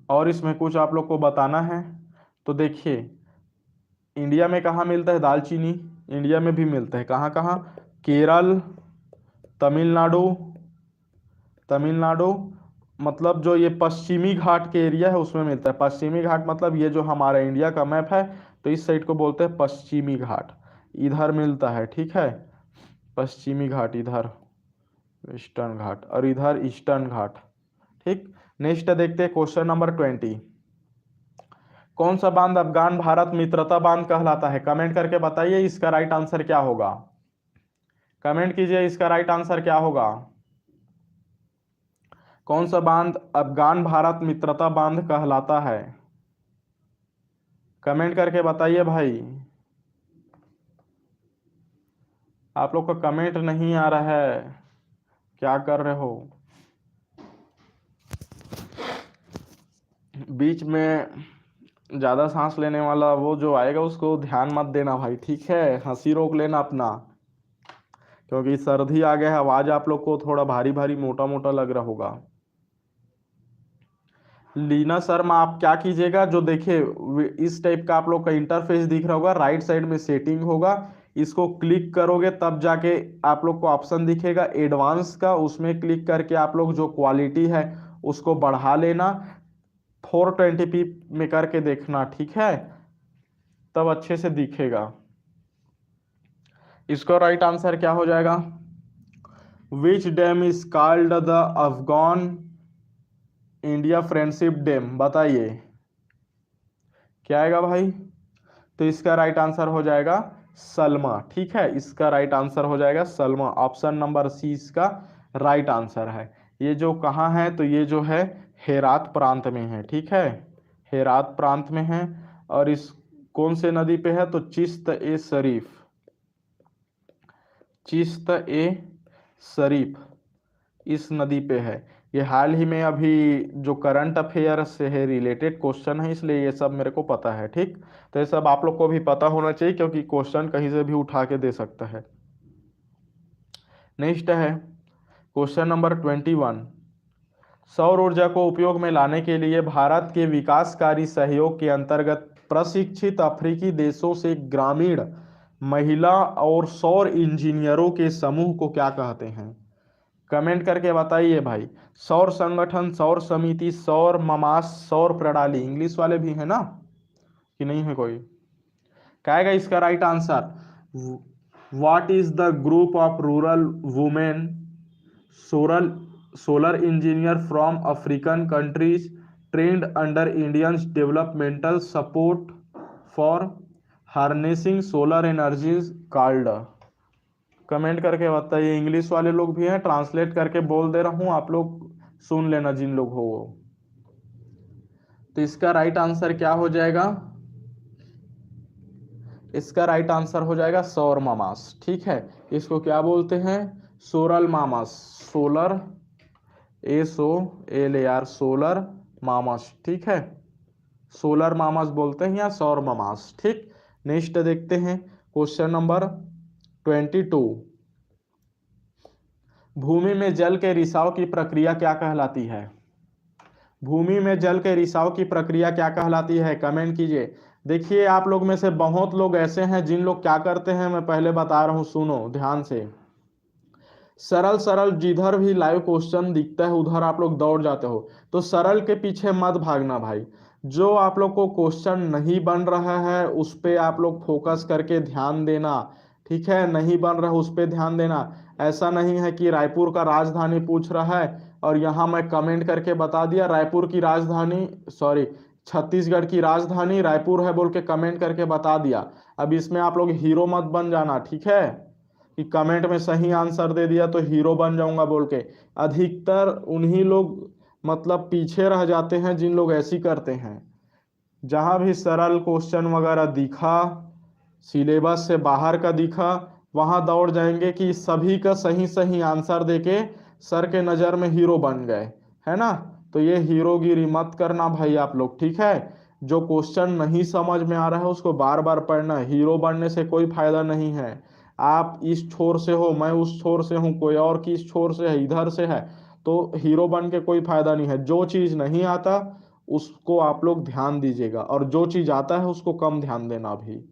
और इसमें कुछ आप लोग को बताना है तो देखिए, इंडिया में कहाँ मिलता है दालचीनी, इंडिया में भी मिलता है, कहाँ कहाँ, केरल, तमिलनाडु, तमिलनाडु मतलब जो ये पश्चिमी घाट के एरिया है उसमें मिलता है, पश्चिमी घाट मतलब ये जो हमारा इंडिया का मैप है तो इस साइड को बोलते हैं पश्चिमी घाट, इधर मिलता है, ठीक है, पश्चिमी घाट इधर, वेस्टर्न घाट, और इधर ईस्टर्न घाट। ठीक, नेक्स्ट देखते हैं क्वेश्चन नंबर 20, कौन सा बांध अफगान भारत मित्रता बांध कहलाता है, कमेंट करके बताइए इसका राइट आंसर क्या होगा, कमेंट कीजिए इसका राइट आंसर क्या होगा। कौन सा बांध अफगान भारत मित्रता बांध कहलाता है, कमेंट करके बताइए भाई। आप लोग का कमेंट नहीं आ रहा है, क्या कर रहे हो? बीच में ज्यादा सांस लेने वाला वो जो आएगा उसको ध्यान मत देना भाई, ठीक है, हंसी रोक लेना अपना, क्योंकि सर्दी आ गया है, आवाज आप लोग को थोड़ा भारी भारी मोटा मोटा लग रहा होगा। लीना शर्मा आप क्या कीजिएगा, जो देखिए इस टाइप का आप लोग का इंटरफेस दिख रहा होगा, राइट साइड में सेटिंग होगा, इसको क्लिक करोगे तब जाके आप लोग को ऑप्शन दिखेगा एडवांस का, उसमें क्लिक करके आप लोग जो क्वालिटी है उसको बढ़ा लेना, 420p में करके देखना, ठीक है, तब अच्छे से दिखेगा। इसका राइट आंसर क्या हो जाएगा, which dam is called the Afghan India friendship dam, बताइए क्या आएगा भाई, तो इसका राइट आंसर हो जाएगा सलमा, ठीक है, इसका राइट आंसर हो जाएगा सलमा, ऑप्शन नंबर सी इसका राइट आंसर है। ये जो कहाँ है, तो ये जो है हेरात प्रांत में है, ठीक है, हेरात प्रांत में है, और इस कौन से नदी पे है? तो चिश्त ए शरीफ, चिश्त ए शरीफ इस नदी पे है। ये हाल ही में अभी जो करंट अफेयर से है रिलेटेड क्वेश्चन है, इसलिए ये सब मेरे को पता है। ठीक, तो ये सब आप लोग को भी पता होना चाहिए, क्योंकि क्वेश्चन कहीं से भी उठा के दे सकता है। नेक्स्ट है क्वेश्चन नंबर 21। सौर ऊर्जा को उपयोग में लाने के लिए भारत के विकासकारी सहयोग के अंतर्गत प्रशिक्षित अफ्रीकी देशों से ग्रामीण महिला और सौर इंजीनियरों के समूह को क्या कहते हैं? कमेंट करके बताइए भाई। सौर संगठन, सौर समिति, सौर ममास, सौर प्रणाली, इंग्लिश वाले भी है ना कि नहीं है कोई? क्या आएगा इसका right answer? What is the group of rural women solar solar engineer from African countries trend under Indians developmental support for harnessing solar energies called? Comment करके बताइए। इंग्लिश वाले लोग भी हैं, ट्रांसलेट करके बोल दे रहा हूं, आप लोग सुन लेना जिन लोग हो वो। तो इसका राइट आंसर क्या हो जाएगा? इसका राइट आंसर हो जाएगा सौर मामास। ठीक है, इसको क्या बोलते हैं? Solar mamas, solar SOLAR, solar mamas. ठीक है, सोलर मामास बोलते हैं या सौर मामास। ठीक, नेक्स्ट देखते हैं क्वेश्चन नंबर 22। भूमि में जल के रिसाव की प्रक्रिया क्या कहलाती है? भूमि में जल के रिसाव की प्रक्रिया क्या कहलाती है? कमेंट कीजिए। देखिए, आप लोग में से बहुत लोग ऐसे हैं जिन लोग क्या करते हैं, मैं पहले बता रहा हूं, सुनो ध्यान से। सरल सरल जिधर भी लाइव क्वेश्चन दिखता है उधर आप लोग दौड़ जाते हो, तो सरल के पीछे मत भागना भाई। जो आप लोग को क्वेश्चन नहीं बन रहा है उस पे आप लोग फोकस करके ध्यान देना। ठीक है, नहीं बन रहा उस पे ध्यान देना। ऐसा नहीं है कि रायपुर का राजधानी पूछ रहा है और यहाँ मैं कमेंट करके बता दिया रायपुर की राजधानी, सॉरी, छत्तीसगढ़ की राजधानी रायपुर है बोल के कमेंट करके बता दिया। अब इसमें आप लोग हीरो मत बन जाना, ठीक है, कि कमेंट में सही आंसर दे दिया तो हीरो बन जाऊंगा बोल के। अधिकतर उन्हीं लोग मतलब पीछे रह जाते हैं जिन लोग ऐसी करते हैं। जहां भी सरल क्वेश्चन वगैरह दिखा, सिलेबस से बाहर का दिखा, वहां दौड़ जाएंगे कि सभी का सही सही आंसर देके सर के नज़र में हीरो बन गए, है ना। तो ये हीरोगिरी मत करना भाई आप लोग, ठीक है। जो क्वेश्चन नहीं समझ में आ रहा है उसको बार बार पढ़ना। हीरो बनने से कोई फायदा नहीं है। आप इस छोर से हो, मैं उस छोर से हूँ, कोई और की इस छोर से है, इधर से है, तो हीरो बन के कोई फायदा नहीं है। जो चीज़ नहीं आता उसको आप लोग ध्यान दीजिएगा, और जो चीज़ आता है उसको कम ध्यान देना भी,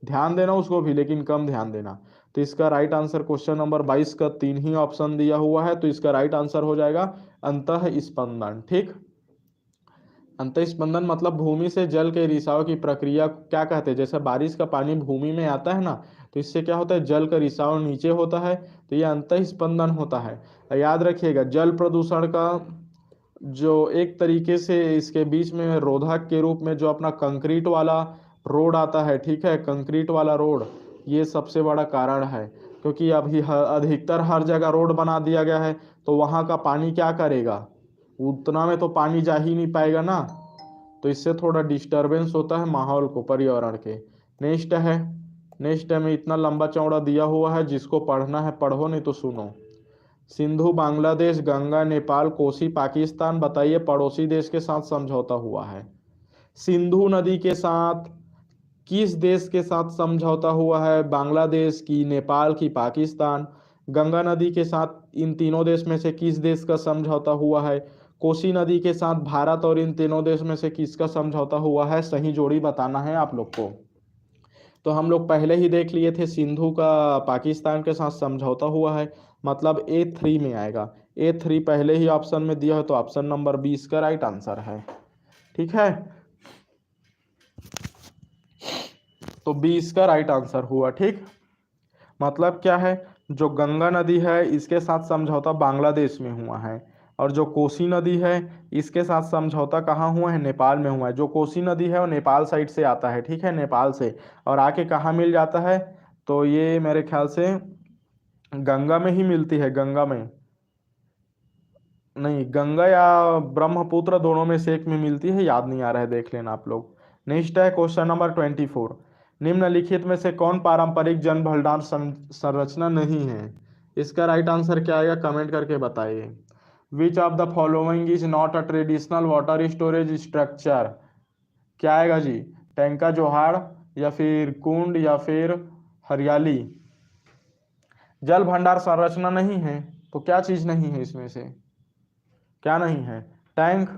ध्यान देना उसको भी लेकिन कम ध्यान देना। तो इसका राइट आंसर क्वेश्चन नंबर 22 का 3 ही ऑप्शन दिया हुआ है, तो इसका राइट आंसर हो जाएगा अंतः स्पंदन। ठीक, अंतः स्पंदन मतलब भूमि से जल के रिसाव की प्रक्रिया क्या कहते हैं? जैसे बारिश का पानी भूमि में आता है ना, तो इससे क्या होता है, जल का रिसाव नीचे होता है, तो ये अंतः स्पंदन होता है। याद रखिएगा, जल प्रदूषण का जो एक तरीके से इसके बीच में रोधक के रूप में जो अपना कंक्रीट वाला रोड आता है, ठीक है, कंक्रीट वाला रोड, ये सबसे बड़ा कारण है। क्योंकि अभी अधिकतर हर जगह रोड बना दिया गया है, तो वहाँ का पानी क्या करेगा, उतना में तो पानी जा ही नहीं पाएगा ना। तो इससे थोड़ा डिस्टरबेंस होता है माहौल को, पर्यावरण के। नेक्स्ट है में इतना लंबा चौड़ा दिया हुआ है, जिसको पढ़ना है पढ़ो, नहीं तो सुनो। सिंधु बांग्लादेश, गंगा नेपाल, कोसी पाकिस्तान, बताइए पड़ोसी देश के साथ समझौता हुआ है। सिंधु नदी के साथ किस देश के साथ समझौता हुआ है? बांग्लादेश की, नेपाल की, पाकिस्तान। गंगा नदी के साथ इन तीनों देश में से किस देश का समझौता हुआ है? कोसी नदी के साथ भारत और इन तीनों देश में से किसका समझौता हुआ है? सही जोड़ी बताना है आप लोग को। तो हम लोग पहले ही देख लिए थे, सिंधु का पाकिस्तान के साथ समझौता हुआ है, मतलब A3 में आएगा। A3 पहले ही ऑप्शन में दिया है, तो ऑप्शन नंबर 20 का राइट आंसर है। ठीक है, तो 20 का राइट आंसर हुआ। ठीक, मतलब क्या है, जो गंगा नदी है इसके साथ समझौता बांग्लादेश में हुआ है, और जो कोसी नदी है इसके साथ समझौता कहाँ हुआ है? नेपाल में हुआ है। जो कोसी नदी है वो नेपाल साइड से आता है, ठीक है, नेपाल से, और आके कहाँ मिल जाता है? तो ये मेरे ख्याल से गंगा में ही मिलती है। गंगा में नहीं, गंगा या ब्रह्मपुत्र दोनों में से एक में मिलती है, याद नहीं आ रहा है, देख लेना आप लोग। नेक्स्ट है क्वेश्चन नंबर 24। निम्नलिखित में से कौन पारंपरिक जल भंडार संरचना नहीं है? इसका राइट आंसर क्या आएगा, कमेंट करके बताइए। विच of the following is not a traditional water storage structure? क्या आएगा जी, टैंका जोहाड़ या फिर कुंड या फिर हरियाली? जल भंडार संरचना नहीं है तो क्या चीज नहीं है इसमें से, क्या नहीं है? टैंक,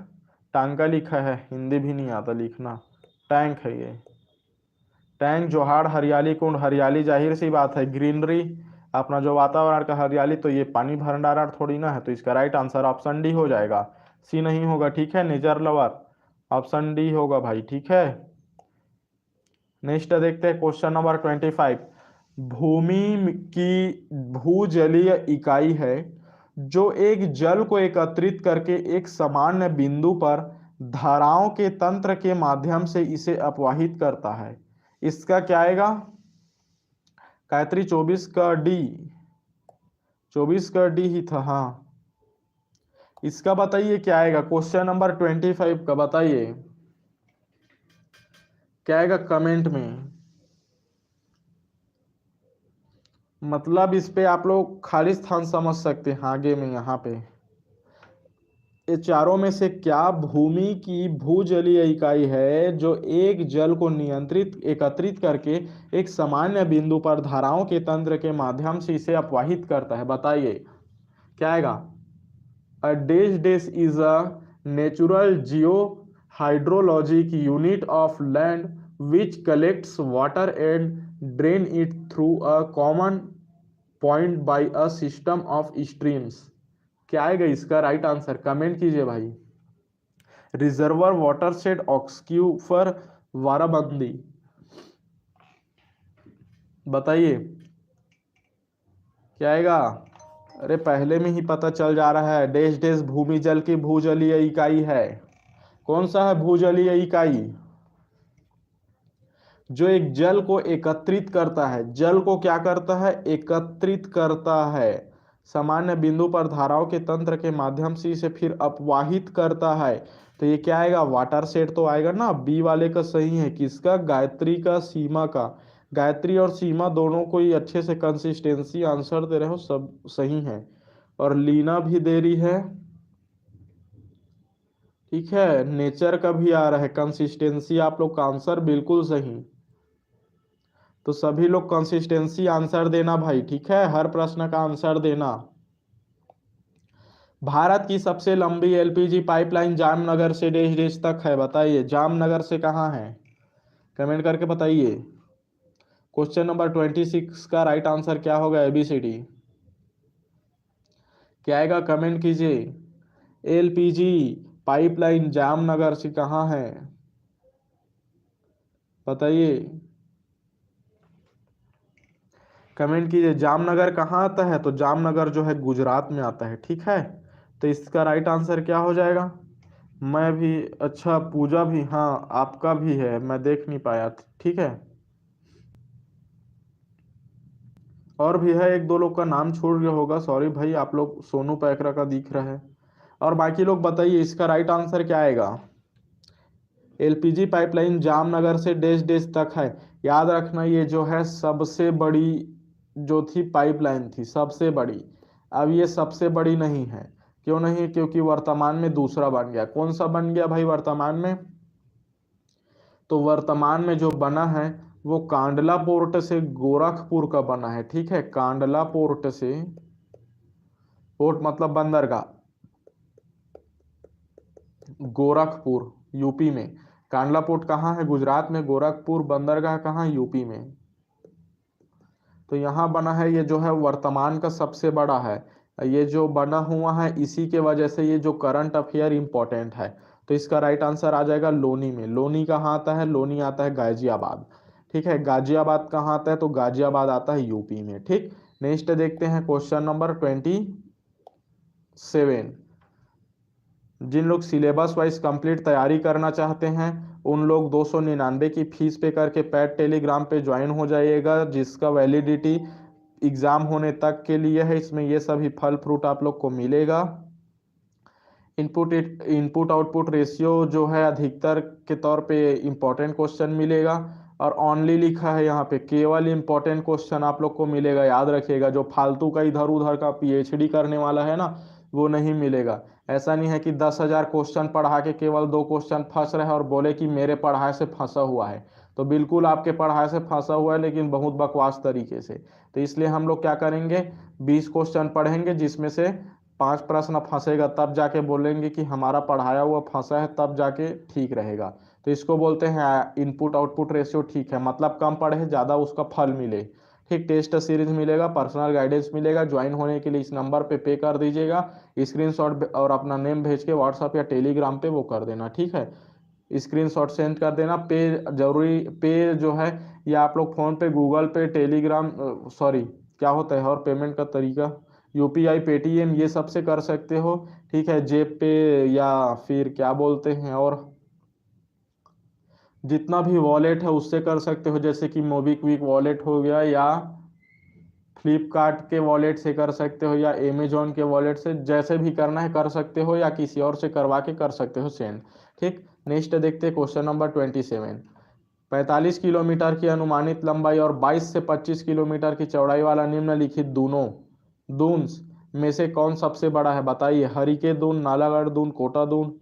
टांका लिखा है, हिंदी भी नहीं आता लिखना, टैंक है ये। टैंक, जोहाड़, हरियाली, कुंड। हरियाली जाहिर सी बात है, ग्रीनरी, अपना जो वातावरण का हरियाली, तो ये पानी भंडारण थोड़ी ना है। तो इसका राइट आंसर ऑप्शन डी हो जाएगा, सी नहीं होगा। ठीक है, नेचर लवर, ऑप्शन डी होगा भाई। ठीक है, नेक्स्ट देखते हैं क्वेश्चन नंबर 25। भूमि की भूजलीय इकाई है जो एक जल को एकत्रित करके एक सामान्य बिंदु पर धाराओं के तंत्र के माध्यम से इसे अपवाहित करता है। इसका क्या आएगा, गायत्री 24 का डी, 24 का डी ही था हाँ। इसका बताइए क्या आएगा, क्वेश्चन नंबर 25 का बताइए क्या आएगा कमेंट में। मतलब इस पे आप लोग खाली स्थान समझ सकते हैं आगे में। यहाँ पे ये चारों में से क्या भूमि की भूजलीय इकाई है जो एक जल को नियंत्रित एकत्रित करके एक सामान्य बिंदु पर धाराओं के तंत्र के माध्यम से इसे अपवाहित करता है? बताइए क्या आएगा। A dash dash is a natural Jio hydrologic unit of land which collects water and drain it through a common point by a system of streams? क्या आएगा इसका राइट आंसर, कमेंट कीजिए भाई। रिजर्वर, वाटरशेड, ऑक्स्क्यूफर, वाराबंदी, बताइए क्या आएगा। अरे पहले में ही पता चल जा रहा है, डैश डैश भूमि जल की भूजलीय इकाई है। कौन सा है भूजलीय इकाई, जो एक जल को एकत्रित करता है, जल को क्या करता है, एकत्रित करता है, सामान्य बिंदु पर धाराओं के तंत्र के माध्यम से इसे फिर अपवाहित करता है। तो ये क्या आएगा, वाटर सेट तो आएगा ना, बी वाले का सही है। किसका, गायत्री का, सीमा का। गायत्री और सीमा दोनों को ही अच्छे से कंसिस्टेंसी आंसर दे रहे हो, सब सही है। और लीना भी दे रही है, ठीक है। नेचर का भी आ रहा है, कंसिस्टेंसी आप लोग का आंसर बिल्कुल सही। तो सभी लोग कंसिस्टेंसी आंसर देना भाई, ठीक है, हर प्रश्न का आंसर देना। भारत की सबसे लंबी एलपीजी पाइपलाइन जामनगर से देश देश तक है, बताइए जामनगर से कहाँ है, कमेंट करके बताइए। क्वेश्चन नंबर 26 का राइट आंसर क्या होगा, एबीसीडी क्या आएगा, कमेंट कीजिए। एलपीजी पाइपलाइन जामनगर से कहाँ है, बताइए, कमेंट कीजिए। जामनगर कहाँ आता है, तो जामनगर जो है गुजरात में आता है, ठीक है। तो इसका राइट आंसर क्या हो जाएगा। मैं भी, अच्छा पूजा भी, हाँ आपका भी है, मैं देख नहीं पाया, ठीक है। और भी है, एक दो लोग का नाम छोड़ गया होगा, सॉरी भाई। आप लोग सोनू पैकरा का दिख रहा है, और बाकी लोग बताइए इसका राइट आंसर क्या आएगा। एलपीजी पाइपलाइन जामनगर से देश देश तक है, याद रखना ये जो है सबसे बड़ी जो थी पाइपलाइन थी, सबसे बड़ी। अब ये सबसे बड़ी नहीं है, क्यों नहीं, क्योंकि वर्तमान में दूसरा बन गया। कौन सा बन गया भाई वर्तमान में, तो वर्तमान में जो बना है वो कांडला पोर्ट से गोरखपुर का बना है, ठीक है। कांडला पोर्ट से, पोर्ट मतलब बंदरगाह, गोरखपुर यूपी में। कांडला पोर्ट कहाँ है, गुजरात में। गोरखपुर बंदरगाह कहाँ, यूपी में। तो यहाँ बना है, ये जो है वर्तमान का सबसे बड़ा है। ये जो बना हुआ है इसी के वजह से ये जो करंट अफेयर इंपॉर्टेंट है। तो इसका राइट आंसर आ जाएगा लोनी में। लोनी कहाँ आता है, लोनी आता है गाजियाबाद, ठीक है। गाजियाबाद कहाँ आता है, तो गाजियाबाद आता है यूपी में, ठीक। नेक्स्ट देखते हैं क्वेश्चन नंबर 27। जिन लोग सिलेबस वाइज कंप्लीट तैयारी करना चाहते हैं उन लोग 299 की फीस पे करके पैड टेलीग्राम पे ज्वाइन हो जाइएगा, जिसका वैलिडिटी एग्जाम होने तक के लिए है। इसमें ये सभी फल फ्रूट आप लोग को मिलेगा। इनपुट आउटपुट रेशियो जो है अधिकतर के तौर पे इम्पोर्टेंट क्वेश्चन मिलेगा, और ओनली लिखा है यहाँ पे, केवल इम्पोर्टेंट क्वेश्चन आप लोग को मिलेगा, याद रखिएगा। जो फालतू का इधर उधर का पीएचडी करने वाला है ना, वो नहीं मिलेगा। ऐसा नहीं है कि 10,000 क्वेश्चन पढ़ा के केवल 2 क्वेश्चन फंस रहे हैं और बोले कि मेरे पढ़ाई से फंसा हुआ है। तो बिल्कुल आपके पढ़ाई से फंसा हुआ है, लेकिन बहुत बकवास तरीके से। तो इसलिए हम लोग क्या करेंगे, 20 क्वेश्चन पढ़ेंगे, जिसमें से 5 प्रश्न फंसेगा, तब जाके बोलेंगे कि हमारा पढ़ाया हुआ फंसा है, तब जाके ठीक रहेगा। तो इसको बोलते हैं इनपुट आउटपुट रेशियो। ठीक है, मतलब कम पढ़े ज़्यादा उसका फल मिले। ठीक, टेस्ट सीरीज मिलेगा, पर्सनल गाइडेंस मिलेगा। ज्वाइन होने के लिए इस नंबर पे कर दीजिएगा, स्क्रीनशॉट और अपना नेम भेज के व्हाट्सअप या टेलीग्राम पे वो कर देना। ठीक है, स्क्रीनशॉट सेंड कर देना। पे जरूरी पे जो है, या आप लोग फ़ोन पे, गूगल पे, टेलीग्राम, सॉरी क्या होता है और पेमेंट का तरीका, यूपीआई, पेटीएम, ये सबसे कर सकते हो। ठीक है, जेब पे, या फिर क्या बोलते हैं, और जितना भी वॉलेट है उससे कर सकते हो, जैसे कि मोबीक्विक वॉलेट हो गया, या फ्लिपकार्ट के वॉलेट से कर सकते हो, या अमेजोन के वॉलेट से, जैसे भी करना है कर सकते हो, या किसी और से करवा के कर सकते हो सेंड। ठीक, नेक्स्ट देखते हैं क्वेश्चन नंबर 27। 45 किलोमीटर की अनुमानित लंबाई और 22 से 25 किलोमीटर की चौड़ाई वाला निम्नलिखित दूनों दून्स में से कौन सबसे बड़ा है, बताइए। हरिके दून, नालागढ़ दून, कोटा दून,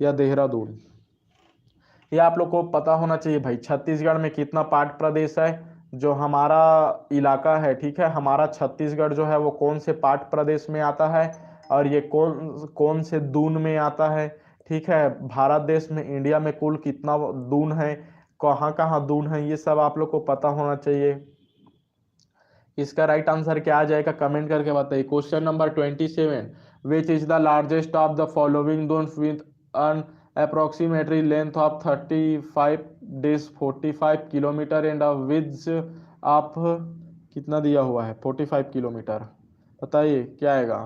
या देहरादून। ये आप लोग को पता होना चाहिए भाई। छत्तीसगढ़ में कितना पार्ट प्रदेश है, जो हमारा इलाका है, ठीक है, हमारा छत्तीसगढ़ जो है वो कौन से पार्ट प्रदेश में आता है, और ये कौन कौन से दून में आता है। ठीक है, भारत देश में, इंडिया में कुल कितना दून है, कहाँ कहाँ दून है, ये सब आप लोग को पता होना चाहिए। इसका राइट आंसर क्या आ जाएगा, कमेंट करके बताइए। Question number 27, which is the largest of the following dunes with an approximately length of 35 days 45 kilometre and a width of कितना दिया हुआ है, 45 किलोमीटर। बताइए क्या आएगा,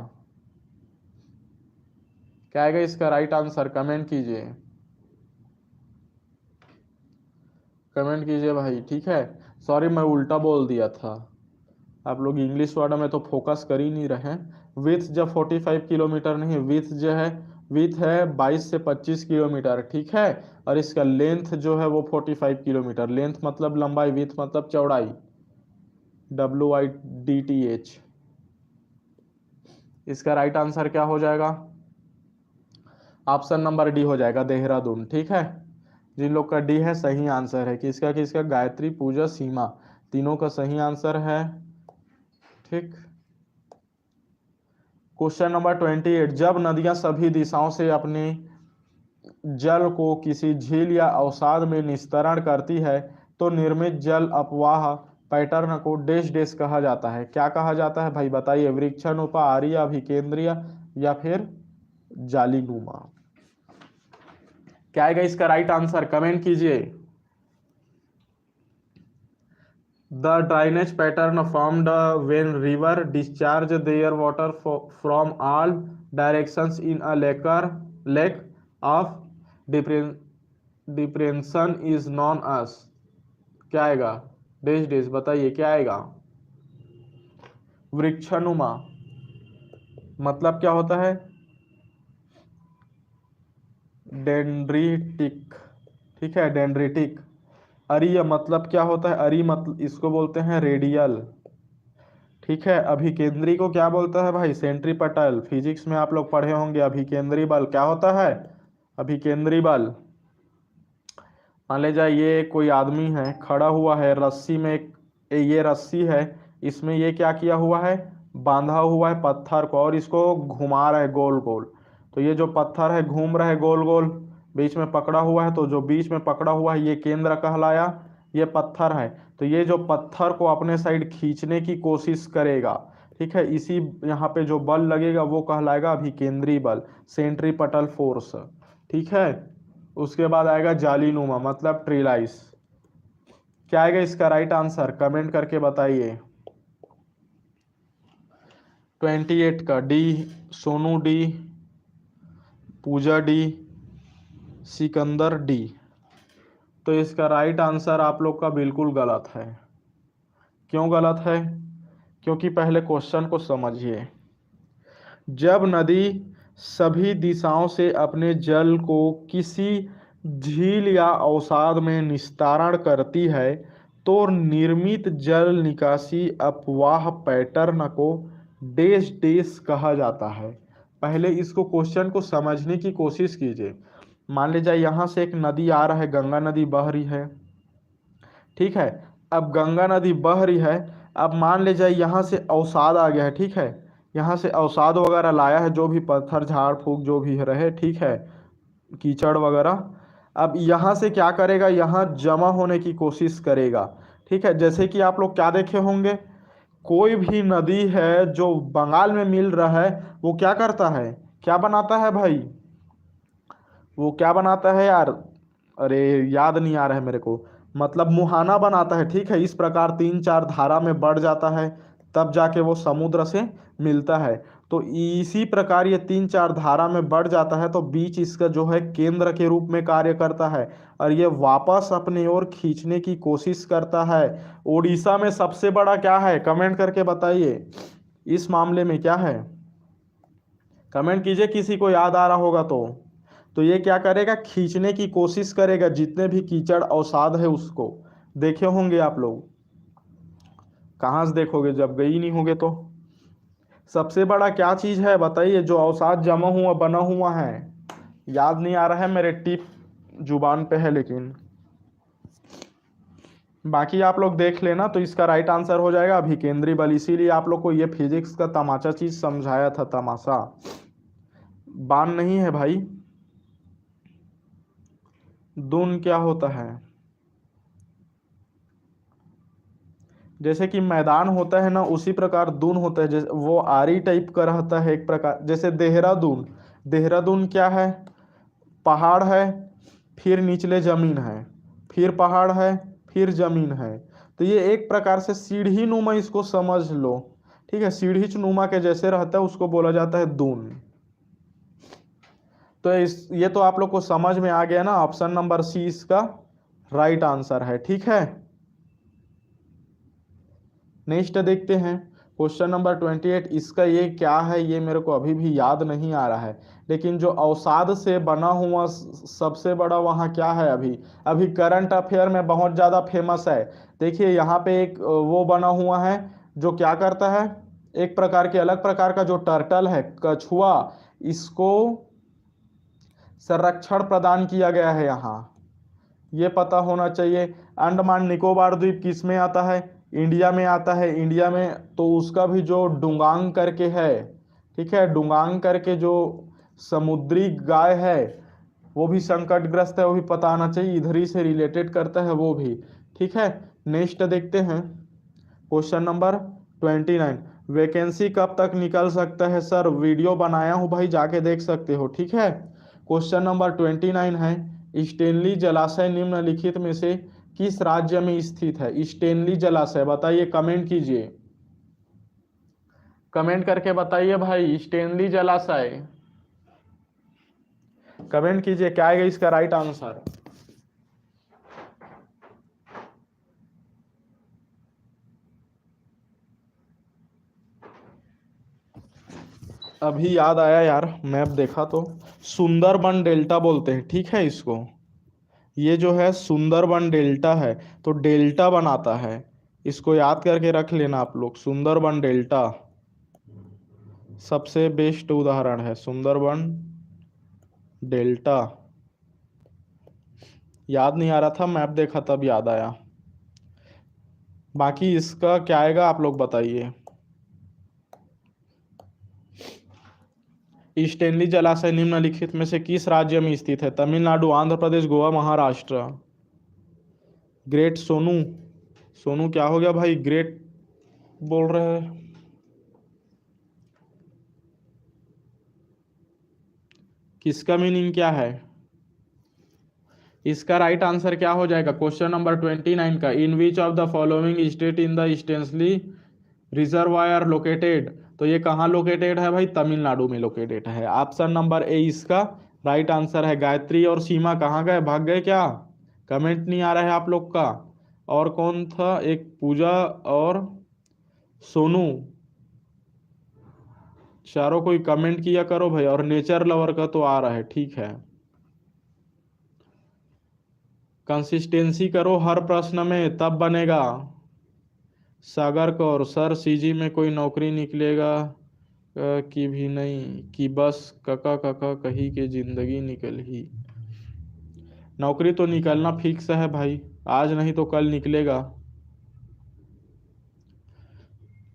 क्या आएगा इसका राइट आंसर, कमेंट कीजिए, कमेंट कीजिए भाई। ठीक है, सॉरी मैं उल्टा बोल दिया था, आप लोग इंग्लिश वर्ड में तो फोकस कर ही नहीं रहे हैं। विथ जब 45 किलोमीटर नहीं, विथ जो है, विथ है 22 से 25 किलोमीटर। ठीक है, और इसका लेंथ जो है वो 45 किलोमीटर। लेंथ मतलब लंबाई, विथ मतलब चौड़ाई, WIDTH। इसका राइट आंसर क्या हो जाएगा, ऑप्शन नंबर डी हो जाएगा, देहरादून। ठीक है, जिन लोग का डी है सही आंसर है। किसका किसका, गायत्री, पूजा, सीमा, तीनों का सही आंसर है। ठीक, क्वेश्चन नंबर 28, जब नदियां सभी दिशाओं से अपने जल को किसी झील या अवसाद में निस्तरण करती है, तो निर्मित जल अपवाह पैटर्न को डैश डैश कहा जाता है। क्या कहा जाता है भाई, बताइए। वृक्षानुपा, आर्य, अभिकेंद्रीय, या फिर जालीनुमा। क्या आएगा इसका राइट आंसर, कमेंट कीजिए। The drainage pattern formed when river discharge their water from all directions in a lake of depression is known as, क्या आएगा, डैश डैश, बताइए क्या आएगा। वृक्षानुमा मतलब क्या होता है, डेंड्रिटिक। ठीक है, डेंड्रिटिक। अरीय मतलब क्या होता है, अरी मतलब इसको बोलते हैं रेडियल। ठीक है, अभिकेंद्री को क्या बोलता है भाई, सेंट्रीपटल। फिजिक्स में आप लोग पढ़े होंगे, अभिकेंद्री बल क्या होता है, अभिकेंद्री बल। मान लीजिए ये कोई आदमी है, खड़ा हुआ है रस्सी में, ये रस्सी है, इसमें ये क्या किया हुआ है, बांधा हुआ है पत्थर को, और इसको घुमा रहा है गोल गोल। तो ये जो पत्थर है घूम रहा है गोल गोल, बीच में पकड़ा हुआ है, तो जो बीच में पकड़ा हुआ है ये केंद्र कहलाया, ये पत्थर है। तो ये जो पत्थर को अपने साइड खींचने की कोशिश करेगा, ठीक है, इसी यहाँ पे जो बल लगेगा वो कहलाएगा अभिकेंद्री बल, सेंट्रीपटल फोर्स। ठीक है, उसके बाद आएगा जालीनुमा मतलब ट्रीलाइस। क्या आएगा इसका राइट आंसर, कमेंट करके बताइए। 28 का डी, सोनू डी, पूजा डी, सिकंदर डी। तो इसका राइट आंसर आप लोग का बिल्कुल गलत है। क्यों गलत है, क्योंकि पहले क्वेश्चन को समझिए। जब नदी सभी दिशाओं से अपने जल को किसी झील या अवसाद में निस्तारण करती है तो निर्मित जल निकासी अपवाह पैटर्न को डैश डैश कहा जाता है। पहले इसको क्वेश्चन को समझने की कोशिश कीजिए। मान लीजिए यहाँ से एक नदी आ रहा है, गंगा नदी बह रही है, ठीक है। अब गंगा नदी बह रही है, अब मान ले जाए यहाँ से अवसाद आ गया है, ठीक है। यहाँ से अवसाद वगैरह लाया है, जो भी पत्थर झाड़ फूक जो भी रहे, ठीक है, कीचड़ वगैरह। अब यहाँ से क्या करेगा, यहाँ जमा होने की कोशिश करेगा, ठीक है। जैसे कि आप लोग क्या देखे होंगे, कोई भी नदी है जो बंगाल में मिल रहा है, वो क्या करता है, क्या बनाता है भाई, वो क्या बनाता है यार, अरे याद नहीं आ रहा है मेरे को, मतलब मुहाना बनाता है, ठीक है। इस प्रकार तीन चार धारा में बढ़ जाता है, तब जाके वो समुद्र से मिलता है। तो इसी प्रकार ये तीन चार धारा में बढ़ जाता है, तो बीच इसका जो है केंद्र के रूप में कार्य करता है और ये वापस अपनी ओर खींचने की कोशिश करता है। उड़ीसा में सबसे बड़ा क्या है, कमेंट करके बताइए, इस मामले में क्या है, कमेंट कीजिए, किसी को याद आ रहा होगा तो ये क्या करेगा, खींचने की कोशिश करेगा जितने भी कीचड़ अवसाद है उसको। देखे होंगे आप लोग, कहाँ से देखोगे जब गई नहीं होगे तो। सबसे बड़ा क्या चीज है बताइए जो अवसाद जमा हुआ बना हुआ है, याद नहीं आ रहा है मेरे टिप जुबान पे है, लेकिन बाकी आप लोग देख लेना तो इसका राइट आंसर हो जाएगा अभिकेंद्री बल। इसीलिए आप लोग को ये फिजिक्स का तमाचा चीज समझाया था, तमाशा बाण नहीं है भाई। दून क्या होता है, जैसे कि मैदान होता है ना, उसी प्रकार दून होता है, जैसे वो आरी टाइप का रहता है एक प्रकार, जैसे देहरादून। देहरादून क्या है, पहाड़ है, फिर निचले जमीन है, फिर पहाड़ है, फिर जमीन है। तो ये एक प्रकार से सीढ़ी नुमा, इसको समझ लो, ठीक है। सीढ़ी नुमा के जैसे रहता है, उसको बोला जाता है दून। तो इस ये तो आप लोग को समझ में आ गया ना, ऑप्शन नंबर सी इसका राइट आंसर है, ठीक है। नेक्स्ट देखते हैं क्वेश्चन नंबर 28। इसका ये क्या है ये मेरे को अभी भी याद नहीं आ रहा है, लेकिन जो अवसाद से बना हुआ सबसे बड़ा वहाँ क्या है, अभी अभी करंट अफेयर में बहुत ज़्यादा फेमस है। देखिए यहाँ पे एक वो बना हुआ है जो क्या करता है, एक प्रकार के अलग प्रकार का जो टर्टल है, कछुआ, इसको संरक्षण प्रदान किया गया है यहाँ, ये पता होना चाहिए। अंडमान निकोबार द्वीप किस में आता है, इंडिया में आता है। इंडिया में तो उसका भी जो डुंगांग करके है, ठीक है, डुंगांग करके जो समुद्री गाय है वो भी संकटग्रस्त है, वो भी पता आना चाहिए, इधर ही से रिलेटेड करता है वो भी, ठीक है। नेक्स्ट देखते हैं क्वेश्चन नंबर 29। वैकेंसी कब तक निकल सकता है सर, वीडियो बनाया हूँ भाई, जाके देख सकते हो, ठीक है। क्वेश्चन नंबर 29 है, स्टेनली जलाशय निम्नलिखित में से किस राज्य में स्थित है। स्टेनली जलाशय बताइए, कमेंट कीजिए, कमेंट करके बताइए भाई, स्टेनली जलाशय कमेंट कीजिए, क्या आएगा इसका राइट आंसर। अभी याद आया यार, मैप देखा तो सुंदरबन डेल्टा बोलते हैं, ठीक है इसको। ये जो है सुंदरबन डेल्टा है, तो डेल्टा बनाता है, इसको याद करके रख लेना आप लोग। सुंदरबन डेल्टा सबसे बेस्ट उदाहरण है, सुंदरबन डेल्टा। याद नहीं आ रहा था, मैप देखा तब याद आया। बाकी इसका क्या आएगा आप लोग बताइए। स्टेनली जलाशय निम्नलिखित में से किस राज्य में स्थित है। तमिलनाडु, आंध्र प्रदेश, गोवा, महाराष्ट्र। ग्रेट सोनू, सोनू क्या हो गया भाई, ग्रेट बोल रहे हैं, किसका मीनिंग क्या है। इसका राइट आंसर क्या हो जाएगा क्वेश्चन नंबर 29 का, in which of the following state in the स्टेंसली रिजर्वायर लोकेटेड। तो ये कहाँ लोकेटेड है भाई, तमिलनाडु में लोकेटेड है। ऑप्शन नंबर ए इसका राइट आंसर है। गायत्री और सीमा कहाँ गए, भाग गए क्या, कमेंट नहीं आ रहा है आप लोग का। और कौन था, एक पूजा और सोनू, चारों कोई कमेंट किया करो भाई। और नेचर लवर का तो आ रहा है, ठीक है। कंसिस्टेंसी करो हर प्रश्न में, तब बनेगा। सागर कौर सर, सीजी में कोई नौकरी निकलेगा कि भी नहीं, कि बस कका कका कही के जिंदगी निकल ही। नौकरी तो निकलना फिक्स है भाई, आज नहीं तो कल निकलेगा।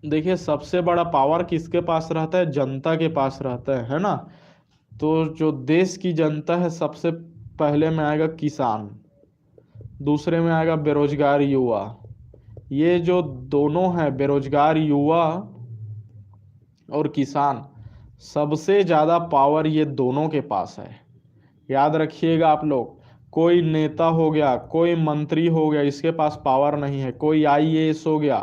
देखिए, सबसे बड़ा पावर किसके पास रहता है? जनता के पास रहता है ना। तो जो देश की जनता है, सबसे पहले में आएगा किसान, दूसरे में आएगा बेरोजगार युवा। ये जो दोनों हैं, बेरोजगार युवा और किसान, सबसे ज्यादा पावर ये दोनों के पास है। याद रखिएगा आप लोग। कोई नेता हो गया, कोई मंत्री हो गया, इसके पास पावर नहीं है। कोई आईएएस हो गया,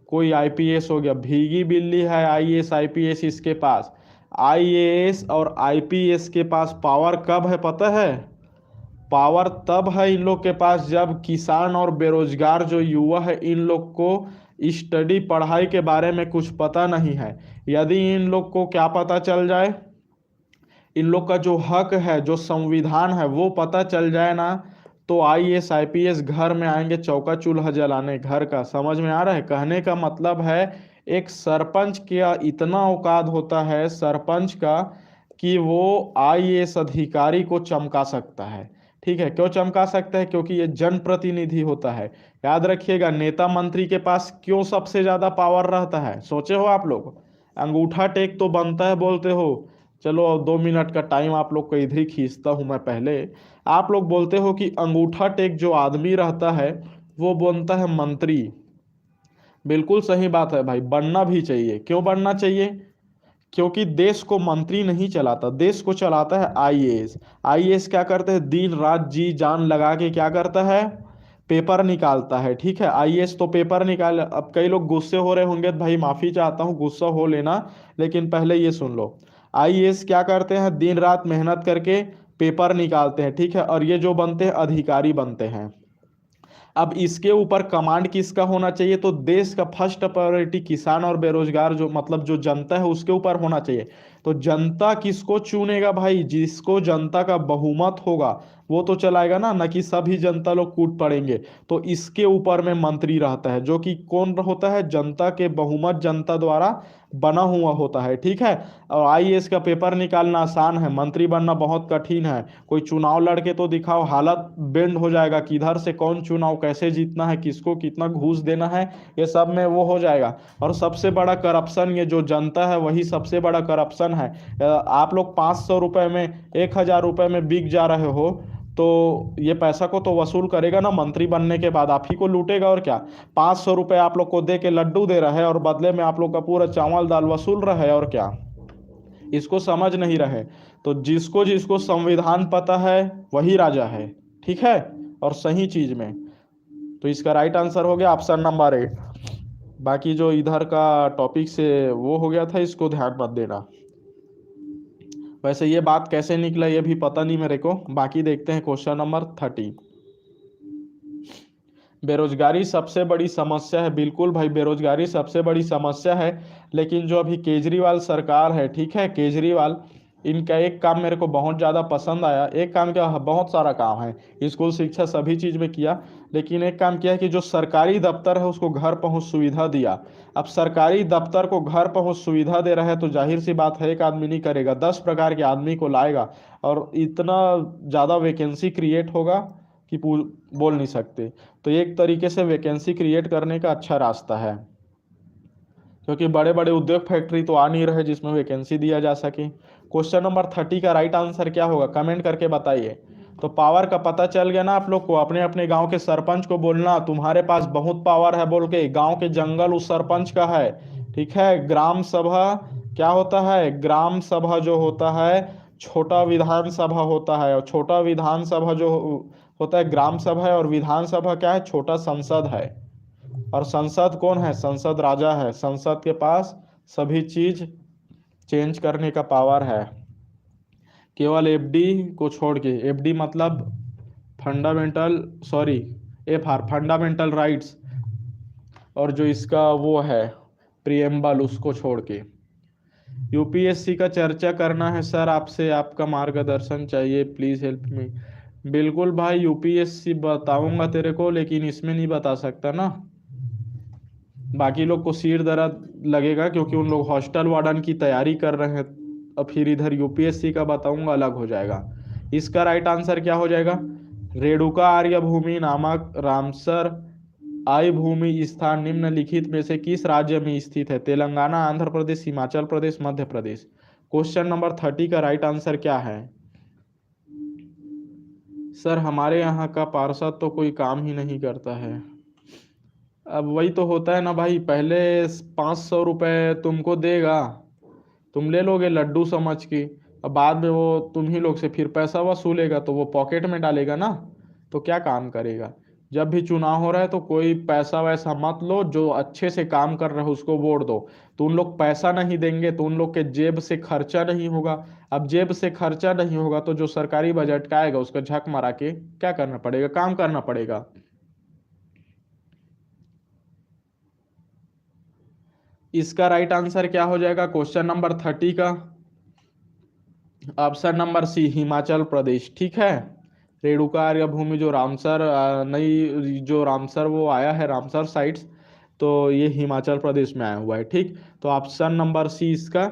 कोई आईपीएस हो गया, भीगी बिल्ली है आईएएस आईपीएस इसके पास। आईएएस और आईपीएस के पास पावर कब है पता है? पावर तब है इन लोग के पास जब किसान और बेरोजगार जो युवा है, इन लोग को स्टडी पढ़ाई के बारे में कुछ पता नहीं है। यदि इन लोग को क्या पता चल जाए, इन लोग का जो हक है, जो संविधान है, वो पता चल जाए ना, तो आईएएस आईपीएस घर में आएंगे चौका चूल्हा जलाने घर का। समझ में आ रहा है? कहने का मतलब है, एक सरपंच का इतना औकात होता है सरपंच का, कि वो आईएएस अधिकारी को चमका सकता है। ठीक है, क्यों चमका सकता है? क्योंकि ये जनप्रतिनिधि होता है। याद रखिएगा, नेता मंत्री के पास क्यों सबसे ज्यादा पावर रहता है, सोचे हो आप लोग? अंगूठा टेक तो बनता है, बोलते हो। चलो, 2 मिनट का टाइम आप लोग को इधर ही खींचता हूं मैं। पहले आप लोग बोलते हो कि अंगूठा टेक जो आदमी रहता है, वो बनता है मंत्री। बिल्कुल सही बात है भाई, बनना भी चाहिए। क्यों बनना चाहिए? क्योंकि देश को मंत्री नहीं चलाता, देश को चलाता है आईएएस। आईएएस क्या करते हैं? दिन रात जी जान लगा के क्या करता है? पेपर निकालता है। ठीक है, आईएएस तो पेपर निकाल। अब कई लोग गुस्से हो रहे होंगे, भाई माफी चाहता हूँ, गुस्सा हो लेना, लेकिन पहले ये सुन लो। आईएएस क्या करते हैं? दिन रात मेहनत करके पेपर निकालते हैं। ठीक है, और ये जो बनते हैं अधिकारी बनते हैं। अब इसके ऊपर कमांड किसका होना चाहिए? तो देश का फर्स्ट प्रायोरिटी किसान और बेरोजगार, जो मतलब जो जनता है, उसके ऊपर होना चाहिए। तो जनता किसको चुनेगा भाई? जिसको जनता का बहुमत होगा वो तो चलाएगा ना, न कि सभी जनता लोग कूट पड़ेंगे। तो इसके ऊपर में मंत्री रहता है, जो कि कौन होता है? जनता के बहुमत, जनता द्वारा बना हुआ होता है। ठीक है, और आईएएस का पेपर निकालना आसान है, मंत्री बनना बहुत कठिन है। कोई चुनाव लड़के तो दिखाओ, हालत बेंड हो जाएगा, किधर से कौन चुनाव कैसे जीतना है, किसको कितना घूस देना है, ये सब में वो हो जाएगा। और सबसे बड़ा करप्शन, ये जो जनता है वही सबसे बड़ा करप्शन है। आप लोग 500 रुपए में, 1000 रुपए में बिक जा रहे हो, तो ये पैसा को तो वसूल करेगा ना मंत्री बनने के बाद, आप ही को लूटेगा और क्या। 500 रुपए आप लोग को दे के लड्डू दे रहा है, और बदले में आप लोग का पूरा चावल दाल वसूल रहा है, और क्या। इसको समझ नहीं रहे। तो जिसको जिसको संविधान पता है वही राजा है। ठीक है, और सही चीज में। तो इसका राइट आंसर हो गया ऑप्शन नंबर 8। बाकी जो इधर का टॉपिक से वो हो गया था, इसको ध्यान मत देना। वैसे ये बात कैसे निकला ये भी पता नहीं मेरे को। बाकी देखते हैं क्वेश्चन नंबर 30। बेरोजगारी सबसे बड़ी समस्या है, बिल्कुल भाई, बेरोजगारी सबसे बड़ी समस्या है। लेकिन जो अभी केजरीवाल सरकार है, ठीक है, केजरीवाल, इनका एक काम मेरे को बहुत ज़्यादा पसंद आया। एक काम क्या, बहुत सारा काम है, स्कूल शिक्षा सभी चीज़ में किया, लेकिन एक काम किया कि जो सरकारी दफ्तर है उसको घर पहुंच सुविधा दिया। अब सरकारी दफ्तर को घर पहुंच सुविधा दे रहा है, तो जाहिर सी बात है एक आदमी नहीं करेगा, 10 प्रकार के आदमी को लाएगा, और इतना ज़्यादा वैकेंसी क्रिएट होगा कि बोल नहीं सकते। तो एक तरीके से वैकेंसी क्रिएट करने का अच्छा रास्ता है, क्योंकि बड़े बड़े उद्योग फैक्ट्री तो आ नहीं रहे जिसमें वैकेंसी दिया जा सके। क्वेश्चन नंबर 30 का राइट आंसर क्या होगा, कमेंट करके बताइए। तो पावर का पता चल गया ना आप लोग को। अपने अपने गांव के सरपंच को बोलना तुम्हारे पास बहुत पावर है बोल के, गांव के जंगल उस सरपंच का है। ठीक है, ग्राम सभा क्या होता है? ग्राम सभा जो होता है, छोटा विधानसभा होता है, और छोटा विधानसभा जो होता है ग्राम सभा है, और विधानसभा क्या है? छोटा संसद है। और संसद कौन है? संसद राजा है। संसद के पास सभी चीज चेंज करने का पावर है, केवल एफडी को छोड़ के। एफडी मतलब fundamental, sorry, F R fundamental rights, और जो इसका वो है प्रियम्बल, उसको छोड़ के। यूपीएससी का चर्चा करना है सर आपसे, आपका मार्गदर्शन चाहिए, प्लीज हेल्प मी। बिल्कुल भाई, यूपीएससी बताऊंगा तेरे को, लेकिन इसमें नहीं बता सकता ना। बाकी लोग को सिर दर्द लगेगा क्योंकि उन लोग हॉस्टल वार्डन की तैयारी कर रहे हैं। अब फिर इधर यूपीएससी का बताऊंगा, अलग हो जाएगा। इसका राइट आंसर क्या हो जाएगा? रेणुका आर्य भूमि नामक रामसर आई भूमि स्थान निम्नलिखित में से किस राज्य में स्थित है? तेलंगाना, आंध्र प्रदेश, हिमाचल प्रदेश, मध्य प्रदेश। क्वेश्चन नंबर 30 का राइट आंसर क्या है? सर हमारे यहाँ का पार्षद तो कोई काम ही नहीं करता है। अब वही तो होता है ना भाई, पहले 500 रुपये तुमको देगा, तुम ले लोगे लड्डू समझ के। अब बाद में वो तुम ही लोग से फिर पैसा वसूलेगा, तो वो पॉकेट में डालेगा ना, तो क्या काम करेगा? जब भी चुनाव हो रहा है तो कोई पैसा वैसा मत लो, जो अच्छे से काम कर रहे हो उसको वोट दो। तो उन लोग पैसा नहीं देंगे तो उन लोग के जेब से खर्चा नहीं होगा। अब जेब से खर्चा नहीं होगा तो जो सरकारी बजट का आएगा उसका झक मारा के क्या करना पड़ेगा? काम करना पड़ेगा। इसका राइट आंसर क्या हो जाएगा क्वेश्चन नंबर 30 का? Option number C, Himachal Pradesh. ठीक है, रेणुका आर्य भूमि जो रामसर नई जो रामसर वो आया है, रामसर साइट्स, तो ये हिमाचल प्रदेश में आया हुआ है। ठीक, तो ऑप्शन नंबर सी इसका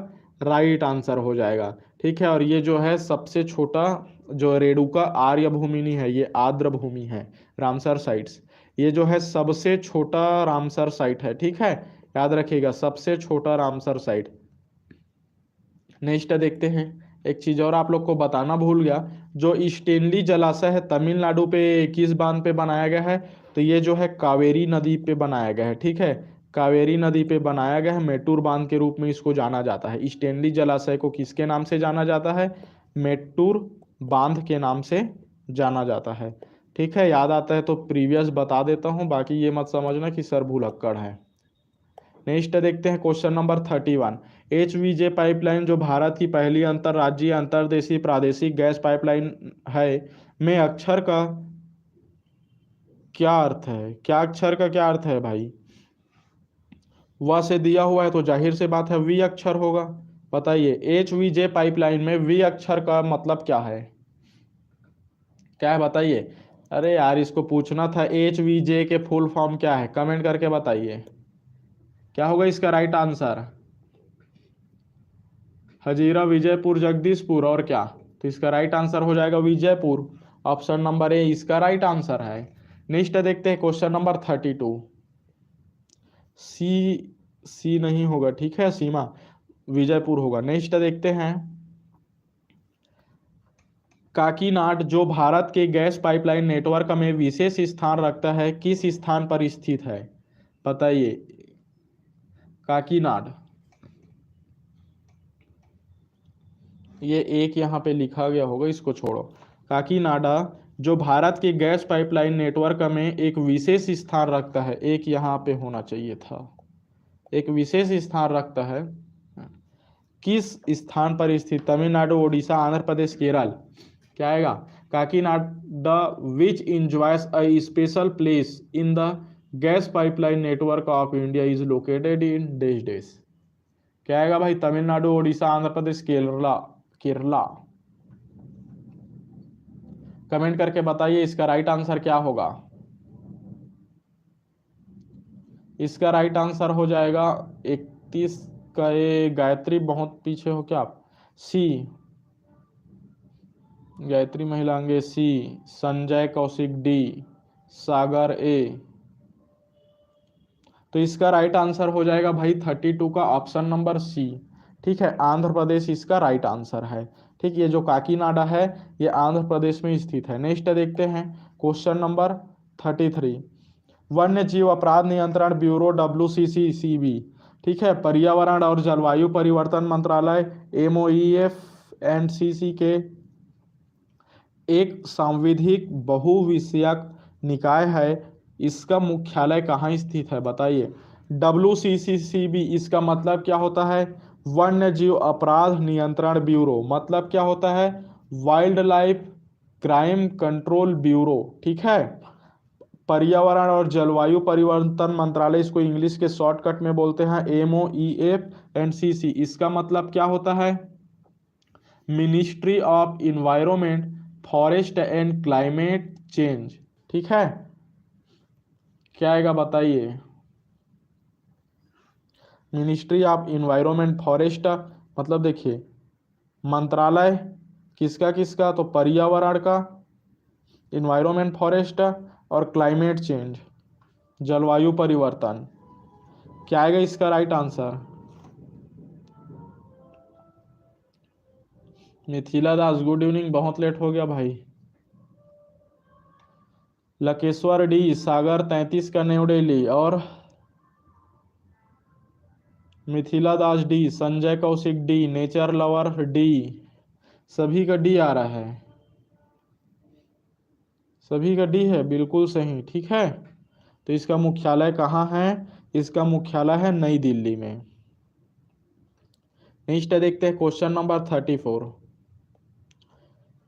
राइट आंसर हो जाएगा। ठीक है, और ये जो है सबसे छोटा जो रेणुका आर्य भूमि नहीं है, ये आर्द्र भूमि है, रामसर साइट्स। ये जो है सबसे छोटा रामसर साइट है। ठीक है, याद रखिएगा, सबसे छोटा रामसर साइट। नेक्स्ट देखते हैं। एक चीज और आप लोग को बताना भूल गया, जो स्टेनली जलाशय है तमिलनाडु पे किस बांध पे बनाया गया है? तो ये जो है कावेरी नदी पे बनाया गया है। ठीक है, कावेरी नदी पे बनाया गया है, मेट्टूर बांध के रूप में इसको जाना जाता है। स्टेनली जलाशय को किसके नाम से जाना जाता है? मेट्टूर बांध के नाम से जाना जाता है। ठीक है, याद आता है तो प्रीवियस बता देता हूँ, बाकी ये मत समझना कि सर भुलक्कड़ है। नेक्स्ट देखते हैं क्वेश्चन नंबर 31। HVJ पाइपलाइन जो भारत की पहली अंतरराज्यीय अंतर्देशीय प्रादेशिक गैस पाइपलाइन है, में अक्षर का क्या अर्थ है? क्या अक्षर का क्या अर्थ है भाई? व से दिया हुआ है तो जाहिर से बात है वी अक्षर होगा। बताइए, HVJ पाइपलाइन में वी अक्षर का मतलब क्या है? क्या है बताइए? अरे यार, इसको पूछना था, HVJ के फुल फॉर्म क्या है? कमेंट करके बताइए क्या होगा इसका राइट आंसर। हजीरा, विजयपुर, जगदीशपुर और क्या? तो इसका राइट आंसर हो जाएगा विजयपुर। ऑप्शन नंबर ए इसका राइट आंसर है। नेक्स्ट देखते हैं क्वेश्चन नंबर 32। सी, सी नहीं होगा। ठीक है, सीमा, विजयपुर होगा। नेक्स्ट देखते हैं, काकीनाड जो भारत के गैस पाइपलाइन नेटवर्क में विशेष स्थान रखता है, किस स्थान पर स्थित है? बताइए, काकीनाड। ये एक यहाँ पे लिखा गया होगा, इसको छोड़ो। काकीनाडा जो भारत के गैस पाइपलाइन नेटवर्क में एक विशेष स्थान रखता है, एक यहाँ पे होना चाहिए था, एक विशेष स्थान रखता है, किस स्थान पर स्थित? तमिलनाडु, उड़ीसा, आंध्र प्रदेश, केरल। क्या आएगा? Kakinada which enjoys a special place in the gas pipeline network of India is located in डेज डेज। क्या आएगा भाई? तमिलनाडु, उड़ीसा, आंध्र प्रदेश, केरला। केरला। कमेंट करके बताइए इसका राइट आंसर क्या होगा। इसका राइट आंसर हो जाएगा 31 का, ये गायत्री बहुत पीछे हो क्या आप? सी, गायत्री महिलांगे सी, संजय कौशिक डी, सागर ए। तो इसका राइट आंसर हो जाएगा भाई 32 का ऑप्शन नंबर सी। ठीक है, आंध्र प्रदेश इसका राइट आंसर है। ठीक, ये जो काकीनाडा है ये आंध्र प्रदेश में स्थित है। नेक्स्ट देखते हैं क्वेश्चन नंबर 33। वन्य जीव अपराध नियंत्रण ब्यूरो WCCCB, ठीक है, पर्यावरण और जलवायु परिवर्तन मंत्रालय MOEF&CC के एक सांविधिक बहुविषयक निकाय है। इसका मुख्यालय कहाँ स्थित है? बताइए। WCCCB इसका मतलब क्या होता है? वन्य जीव अपराध नियंत्रण ब्यूरो। मतलब क्या होता है? Wild life crime control bureau. ठीक है, पर्यावरण और जलवायु परिवर्तन मंत्रालय, इसको इंग्लिश के शॉर्टकट में बोलते हैं MOEF&CC। इसका मतलब क्या होता है? Ministry of environment, forest and climate change. ठीक है, क्या आएगा बताइए? मिनिस्ट्री ऑफ इन्वायरमेंट फॉरेस्ट, मतलब देखिए मंत्रालय किसका किसका, तो पर्यावरण का, इन्वायरमेंट फॉरेस्ट और क्लाइमेट चेंज, जलवायु परिवर्तन। क्या आएगा इसका राइट आंसर? मिथिला दास गुड इवनिंग, बहुत लेट हो गया भाई। लकेश्वर डी, सागर 33 का न्यू दिल्ली, और मिथिला दास डी, संजय कौशिक डी, नेचर लवर डी, सभी का डी आ रहा है, सभी का डी है, बिल्कुल सही। ठीक है, तो इसका मुख्यालय कहाँ है? इसका मुख्यालय है नई दिल्ली में। नेक्स्ट देखते हैं क्वेश्चन नंबर 34।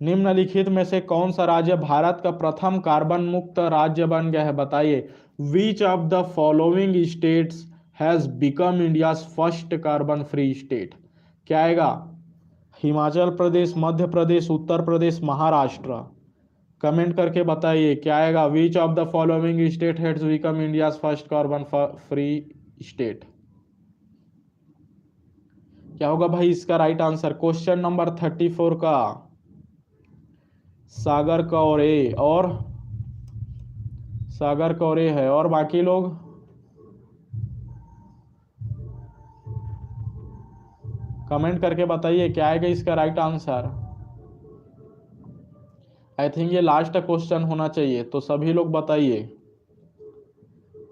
निम्नलिखित में से कौन सा राज्य भारत का प्रथम कार्बन मुक्त राज्य बन गया है? बताइए। विच of the following states has become India's first carbon free state? क्या आएगा? हिमाचल प्रदेश, मध्य प्रदेश, उत्तर प्रदेश, महाराष्ट्र। कमेंट करके बताइए क्या आएगा। विच of the following state has become India's first carbon free state? क्या होगा भाई इसका राइट आंसर? क्वेश्चन नंबर 34 का सागर कौरे, और सागर कौरे है, और बाकी लोग कमेंट करके बताइए क्या आएगा इसका राइट आंसर। आई थिंक ये लास्ट क्वेश्चन होना चाहिए, तो सभी लोग बताइए।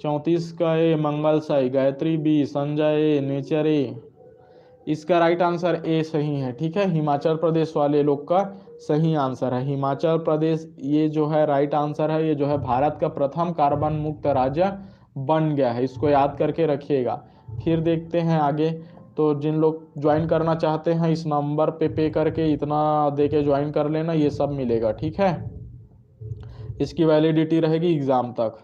34 का ए, मंगल साई, गायत्री बी, संजय ए, नेचर ए। इसका राइट आंसर ए सही है। ठीक है, हिमाचल प्रदेश वाले लोग का सही आंसर है। हिमाचल प्रदेश ये जो है राइट आंसर है, ये जो है भारत का प्रथम कार्बन मुक्त राज्य बन गया है। इसको याद करके रखिएगा। फिर देखते हैं आगे। तो जिन लोग ज्वाइन करना चाहते हैं इस नंबर पे करके इतना दे के ज्वाइन कर लेना, ये सब मिलेगा। ठीक है, इसकी वैलिडिटी रहेगी एग्जाम तक।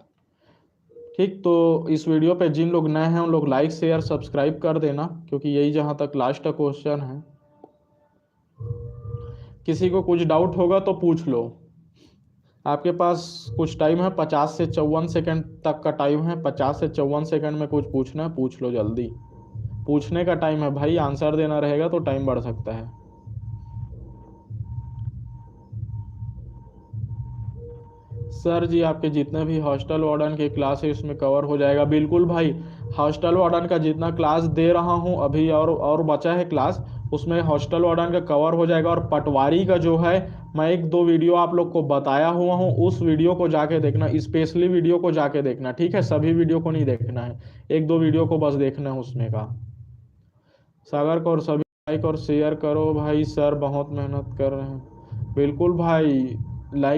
ठीक, तो इस वीडियो पे जिन लोग नए हैं उन लोग लाइक शेयर सब्सक्राइब कर देना, क्योंकि यही जहाँ तक लास्ट क्वेश्चन है। किसी को कुछ डाउट होगा तो पूछ लो। आपके पास कुछ टाइम है, 50 से 54 सेकंड तक का टाइम है। 50 से 54 सेकंड में कुछ पूछना है, पूछ लो जल्दी। पूछने का टाइम है भाई, आंसर देना रहेगा तो टाइम बढ़ सकता है। सर जी आपके जितने भी हॉस्टल वार्डन के क्लास है उसमें कवर हो जाएगा। बिल्कुल भाई, हॉस्टल वार्डन का जितना क्लास दे रहा हूँ अभी और बचा है क्लास, उसमें हॉस्टल वार्डन का कवर हो जाएगा। और पटवारी का जो है मैं 1-2 वीडियो आप लोग को बताया हुआ हूँ, उस वीडियो को जाके देखना, स्पेशली वीडियो को जाके देखना। ठीक है, सभी वीडियो को नहीं देखना है, 1-2 वीडियो को बस देखना है उसमें का। सागर को और सभी लाइक और शेयर करो भाई, सर बहुत मेहनत कर रहे हैं। बिल्कुल भाई, लाइक